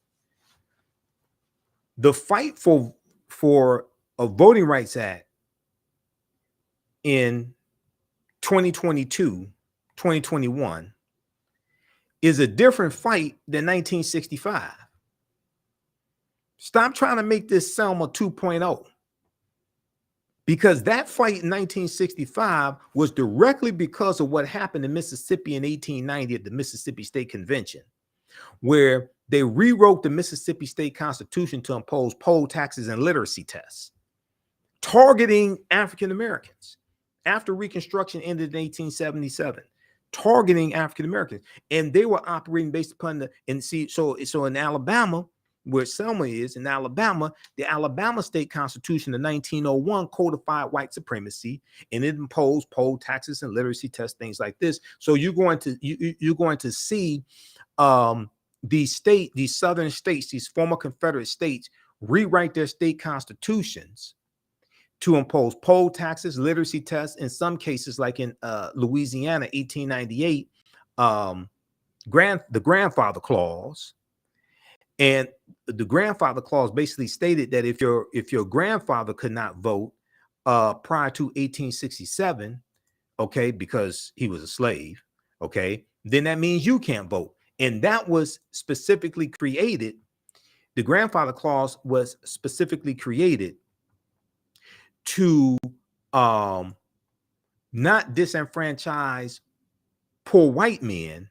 The fight for a Voting Rights Act in 2022, 2021 is a different fight than 1965. Stop trying to make this Selma 2.0. Because that fight in 1965 was directly because of what happened in Mississippi in 1890 at the Mississippi State Convention, where they rewrote the Mississippi State Constitution to impose poll taxes and literacy tests, targeting African Americans. After Reconstruction ended in 1877, targeting African Americans, and they were operating based upon so in Alabama, where Selma is in Alabama, the Alabama state constitution of 1901 codified white supremacy, and it imposed poll taxes and literacy tests, things like this. So you're going to see these southern states, these former Confederate states, rewrite their state constitutions to impose poll taxes, literacy tests. In some cases, like in Louisiana, 1898, the grandfather clause. And the grandfather clause basically stated that if your grandfather could not vote prior to 1867, okay, because he was a slave, okay, then that means you can't vote. And that was specifically created. The grandfather clause was specifically created to not disenfranchise poor white men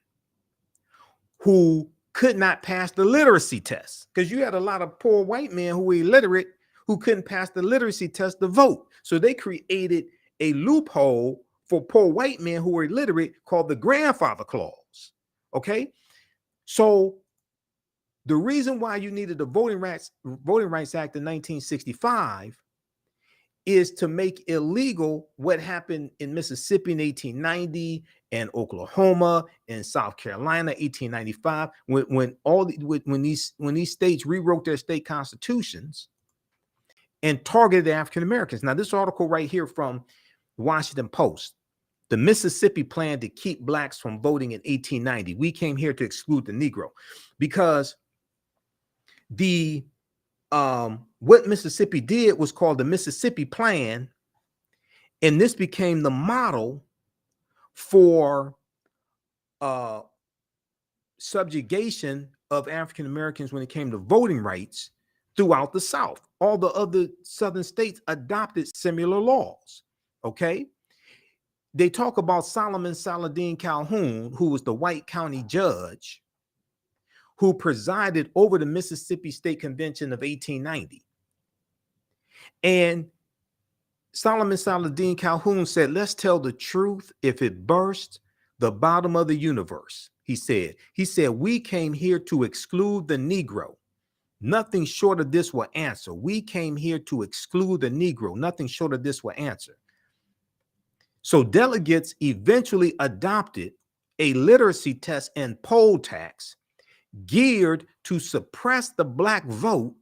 who could not pass the literacy test, because you had a lot of poor white men who were illiterate who couldn't pass the literacy test to vote. So they created a loophole for poor white men who were illiterate called the grandfather clause. Okay, so the reason why you needed the Voting Rights Act in 1965 is to make illegal what happened in Mississippi in 1890 and Oklahoma and South Carolina 1895 when these states rewrote their state constitutions and targeted the African Americans. Now, this article right here from the Washington Post, the Mississippi plan to keep blacks from voting in 1890. We came here to exclude the Negro because what Mississippi did was called the Mississippi Plan, and this became the model for subjugation of African Americans when it came to voting rights throughout the South. All the other Southern states adopted similar laws. Okay, they talk about Solomon Saladin Calhoun, who was the white county judge who presided over the Mississippi State Convention of 1890. And Solomon Saladin Calhoun said, "Let's tell the truth. If it burst the bottom of the universe," he said, "we came here to exclude the Negro. Nothing short of this will answer. We came here to exclude the Negro. Nothing short of this will answer." So delegates eventually adopted a literacy test and poll tax geared to suppress the black vote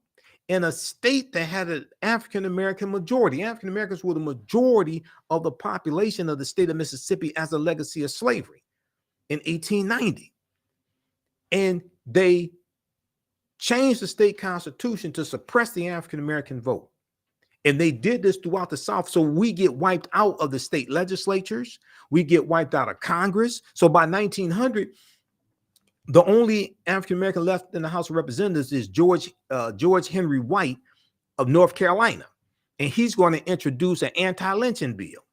in a state that had an African-American majority. African Americans were the majority of the population of the state of Mississippi as a legacy of slavery in 1890. And they changed the state constitution to suppress the African-American vote. And they did this throughout the South. So we get wiped out of the state legislatures. We get wiped out of Congress. So by 1900, the only African-American left in the House of Representatives is George Henry White of North Carolina. And he's going to introduce an anti-lynching bill,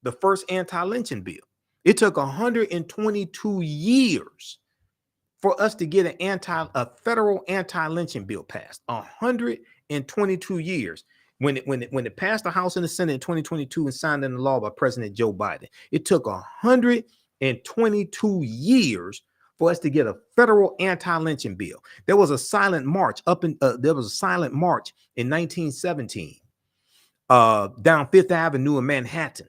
the first anti-lynching bill. It took 122 years for us to get a federal anti-lynching bill passed. 122 years. When it passed the House and the Senate in 2022 and signed into law by President Joe Biden, it took 122 years for us to get a federal anti-lynching bill. There was a silent march in 1917 down Fifth Avenue in Manhattan,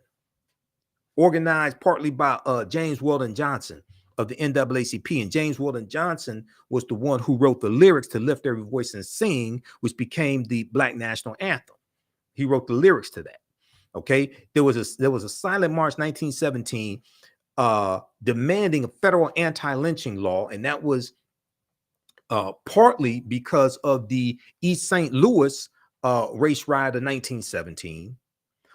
organized partly by James Weldon Johnson of the NAACP. And James Weldon Johnson was the one who wrote the lyrics to Lift Every Voice and Sing, which became the Black National Anthem. He wrote the lyrics to that. Okay, there was a silent march 1917 demanding a federal anti-lynching law, and that was partly because of the East St. Louis race riot of 1917,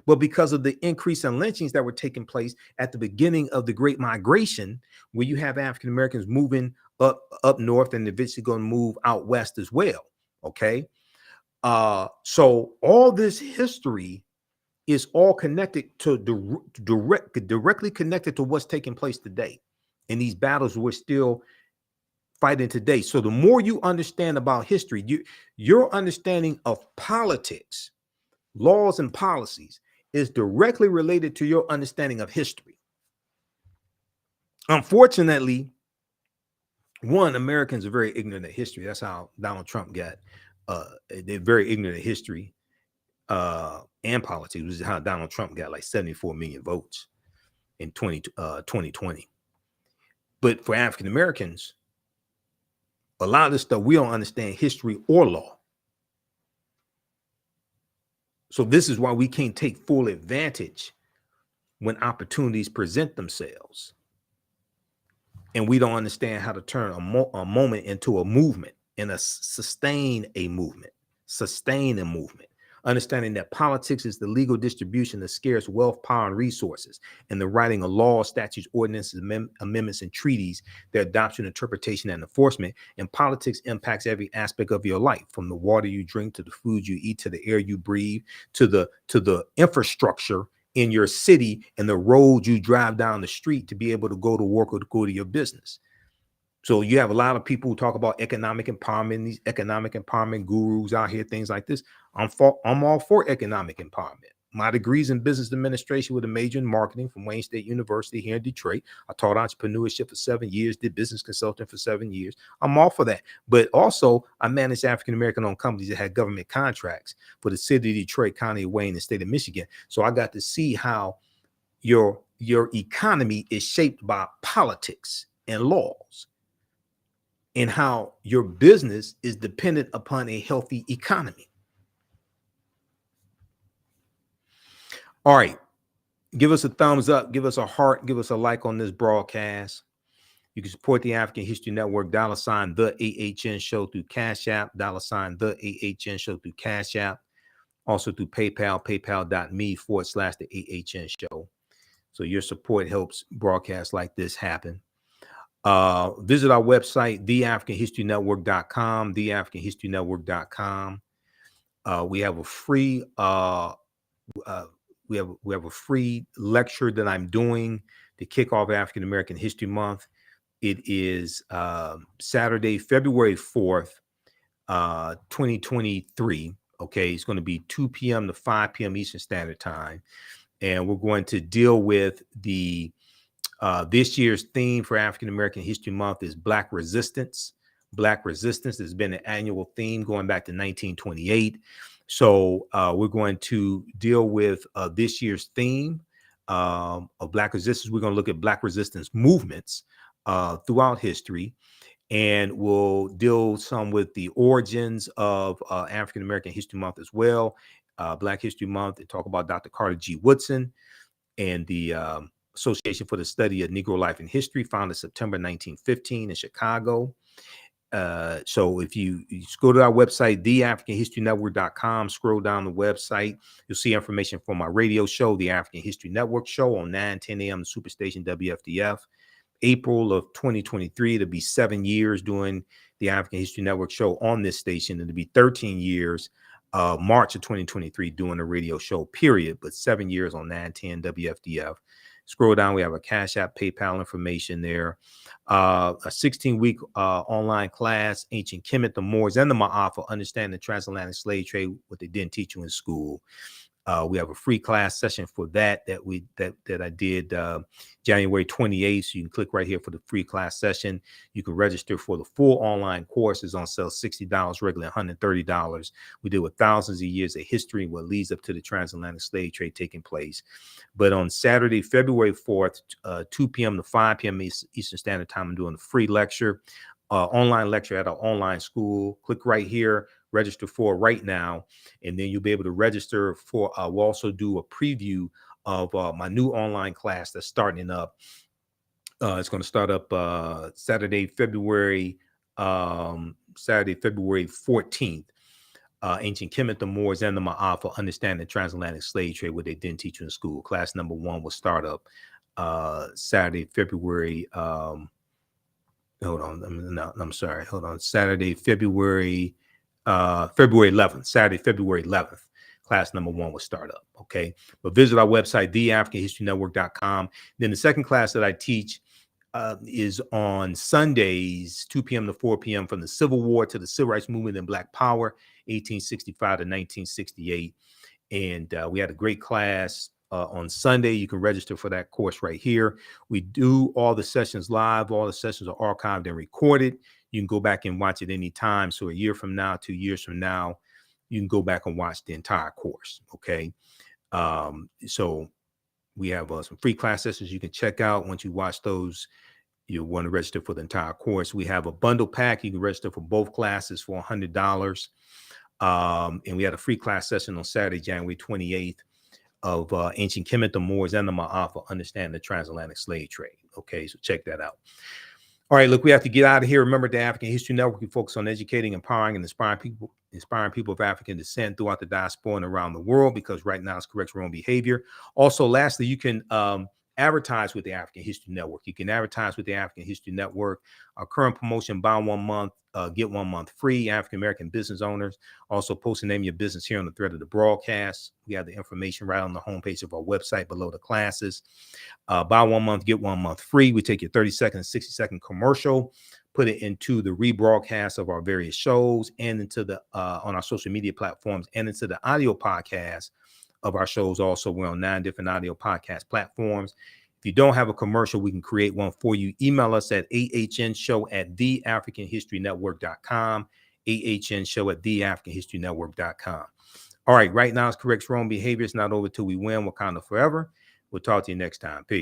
but because of the increase in lynchings that were taking place at the beginning of the Great Migration, where you have African Americans moving up north and eventually going to move out west as well. Okay, so all this history is all connected to directly connected to what's taking place today. And these battles we're still fighting today. So the more you understand about history, your understanding of politics, laws, and policies is directly related to your understanding of history. Unfortunately, One, Americans are very ignorant of history. That's how Donald Trump got. They're very ignorant of history and politics. Which is how Donald Trump got like 74 million votes in 2020. But for African Americans, a lot of this stuff we don't understand history or law. So this is why we can't take full advantage when opportunities present themselves. And we don't understand how to turn a moment into a movement and sustain a movement. Understanding that politics is the legal distribution of scarce wealth, power, and resources, and the writing of laws, statutes, ordinances, amendments, and treaties, their adoption, interpretation, and enforcement. And politics impacts every aspect of your life, from the water you drink to the food you eat to the air you breathe to the infrastructure in your city and the road you drive down the street to be able to go to work or to go to your business. So you have a lot of people who talk about economic empowerment, these economic empowerment gurus out here, things like this. I'm all for economic empowerment. My degree's in business administration with a major in marketing from Wayne State University here in Detroit. I taught entrepreneurship for 7 years, did business consulting for 7 years. I'm all for that. But also, I managed African-American owned companies that had government contracts for the city of Detroit, county of Wayne, and state of Michigan. So I got to see how your economy is shaped by politics and laws, and how your business is dependent upon a healthy economy. All right. Give us a thumbs up. Give us a heart. Give us a like on this broadcast. You can support the African History Network, $ the AHN Show through Cash App, $ the AHN Show through Cash App. Also through PayPal, paypal.me/the AHN Show. So your support helps broadcasts like this happen. Visit our website, TheAHNHistoryNetwork.com, TheAHNHistoryNetwork.com. We have a free we have a free lecture that I'm doing to kick off African American History Month. It is Saturday, February 4th, 2023. Okay, it's going to be 2 p.m. to 5 p.m. Eastern Standard Time, and we're going to deal with the this year's theme for African American History Month is Black Resistance. Black Resistance has been an annual theme going back to 1928. So we're going to deal with this year's theme of Black Resistance. We're going to look at Black Resistance movements throughout history, and we'll deal some with the origins of African American History Month as well. Black History Month, and talk about Dr. Carter G. Woodson and the Association for the Study of Negro Life and History, founded September 1915 in Chicago. So if you go to our website, TheAfricanHistoryNetwork.com, scroll down the website, you'll see information for my radio show, The African History Network Show, on 9:10 a.m. Superstation WFDF. April of 2023, it'll be 7 years doing the African History Network Show on this station. It'll be 13 years, March of 2023, doing a radio show, period, but 7 years on 910 WFDF. Scroll down, we have a Cash App, PayPal information there. A 16-week online class, Ancient Kemet, the Moors, and the Ma'afa, Understanding the Transatlantic Slave Trade, what they didn't teach you in school. We have a free class session for that I did January 28th. So you can click right here for the free class session. You can register for the full online course. It's on sale $60, regular $130. We deal with thousands of years of history and what leads up to the transatlantic slave trade taking place. But on Saturday, February 4th, 2 p.m. to 5 p.m. Eastern Standard Time, I'm doing a free lecture, online lecture at our online school. Click right here, register for right now, and then you'll be able to register for, we'll also do a preview of my new online class that's starting up. It's going to start up Saturday, February 14th. Ancient Kemet, the Moors, and the Ma'afa, Understanding the Transatlantic Slave Trade, what they didn't teach you in school. Class number 1 will start up Saturday, February. Hold on. No, I'm sorry. Hold on. Saturday, February 11th. Saturday, February 11th. Class number 1 will start up. Okay. But visit our website, TheAfricanHistoryNetwork.com. Then the second class that I teach is on Sundays, 2 p.m. to 4 p.m. from the Civil War to the Civil Rights Movement and Black Power, 1865 to 1968. And we had a great class on Sunday. You can register for that course right here. We do all the sessions live. All the sessions are archived and recorded. You can go back and watch it anytime. So a year from now, 2 years from now, you can go back and watch the entire course. Okay. So we have some free class sessions you can check out. Once you watch those, you'll want to register for the entire course. We have a bundle pack. You can register for both classes for $100. And we had a free class session on Saturday, January 28th of Ancient Kemet, the Moors, and the Ma'afa, Understanding the Transatlantic Slave Trade. Okay, so check that out. All right, look, we have to get out of here. Remember, the African History Network, we focus on educating, empowering, and inspiring people of African descent throughout the diaspora and around the world, because right now it's correct wrong behavior. Also, lastly, you can advertise with the African History Network. You can advertise with the African History Network. Our current promotion, buy 1 month, get 1 month free. African-American business owners. Also post the name of your business here on the thread of the broadcast. We have the information right on the homepage of our website below the classes. Buy 1 month, get 1 month free. We take your 30-second, 60-second commercial, put it into the rebroadcast of our various shows and into the on our social media platforms and into the audio podcast of our shows. Also, we're on 9 different audio podcast platforms. If you don't have a commercial, we can create one for you. Email us at AHNshow@TheAfricanHistoryNetwork.com. AHNshow@TheAfricanHistoryNetwork.com. All right, right now it's correct wrong behavior. It's not over till we win. Wakanda forever. We'll talk to you next time. Peace.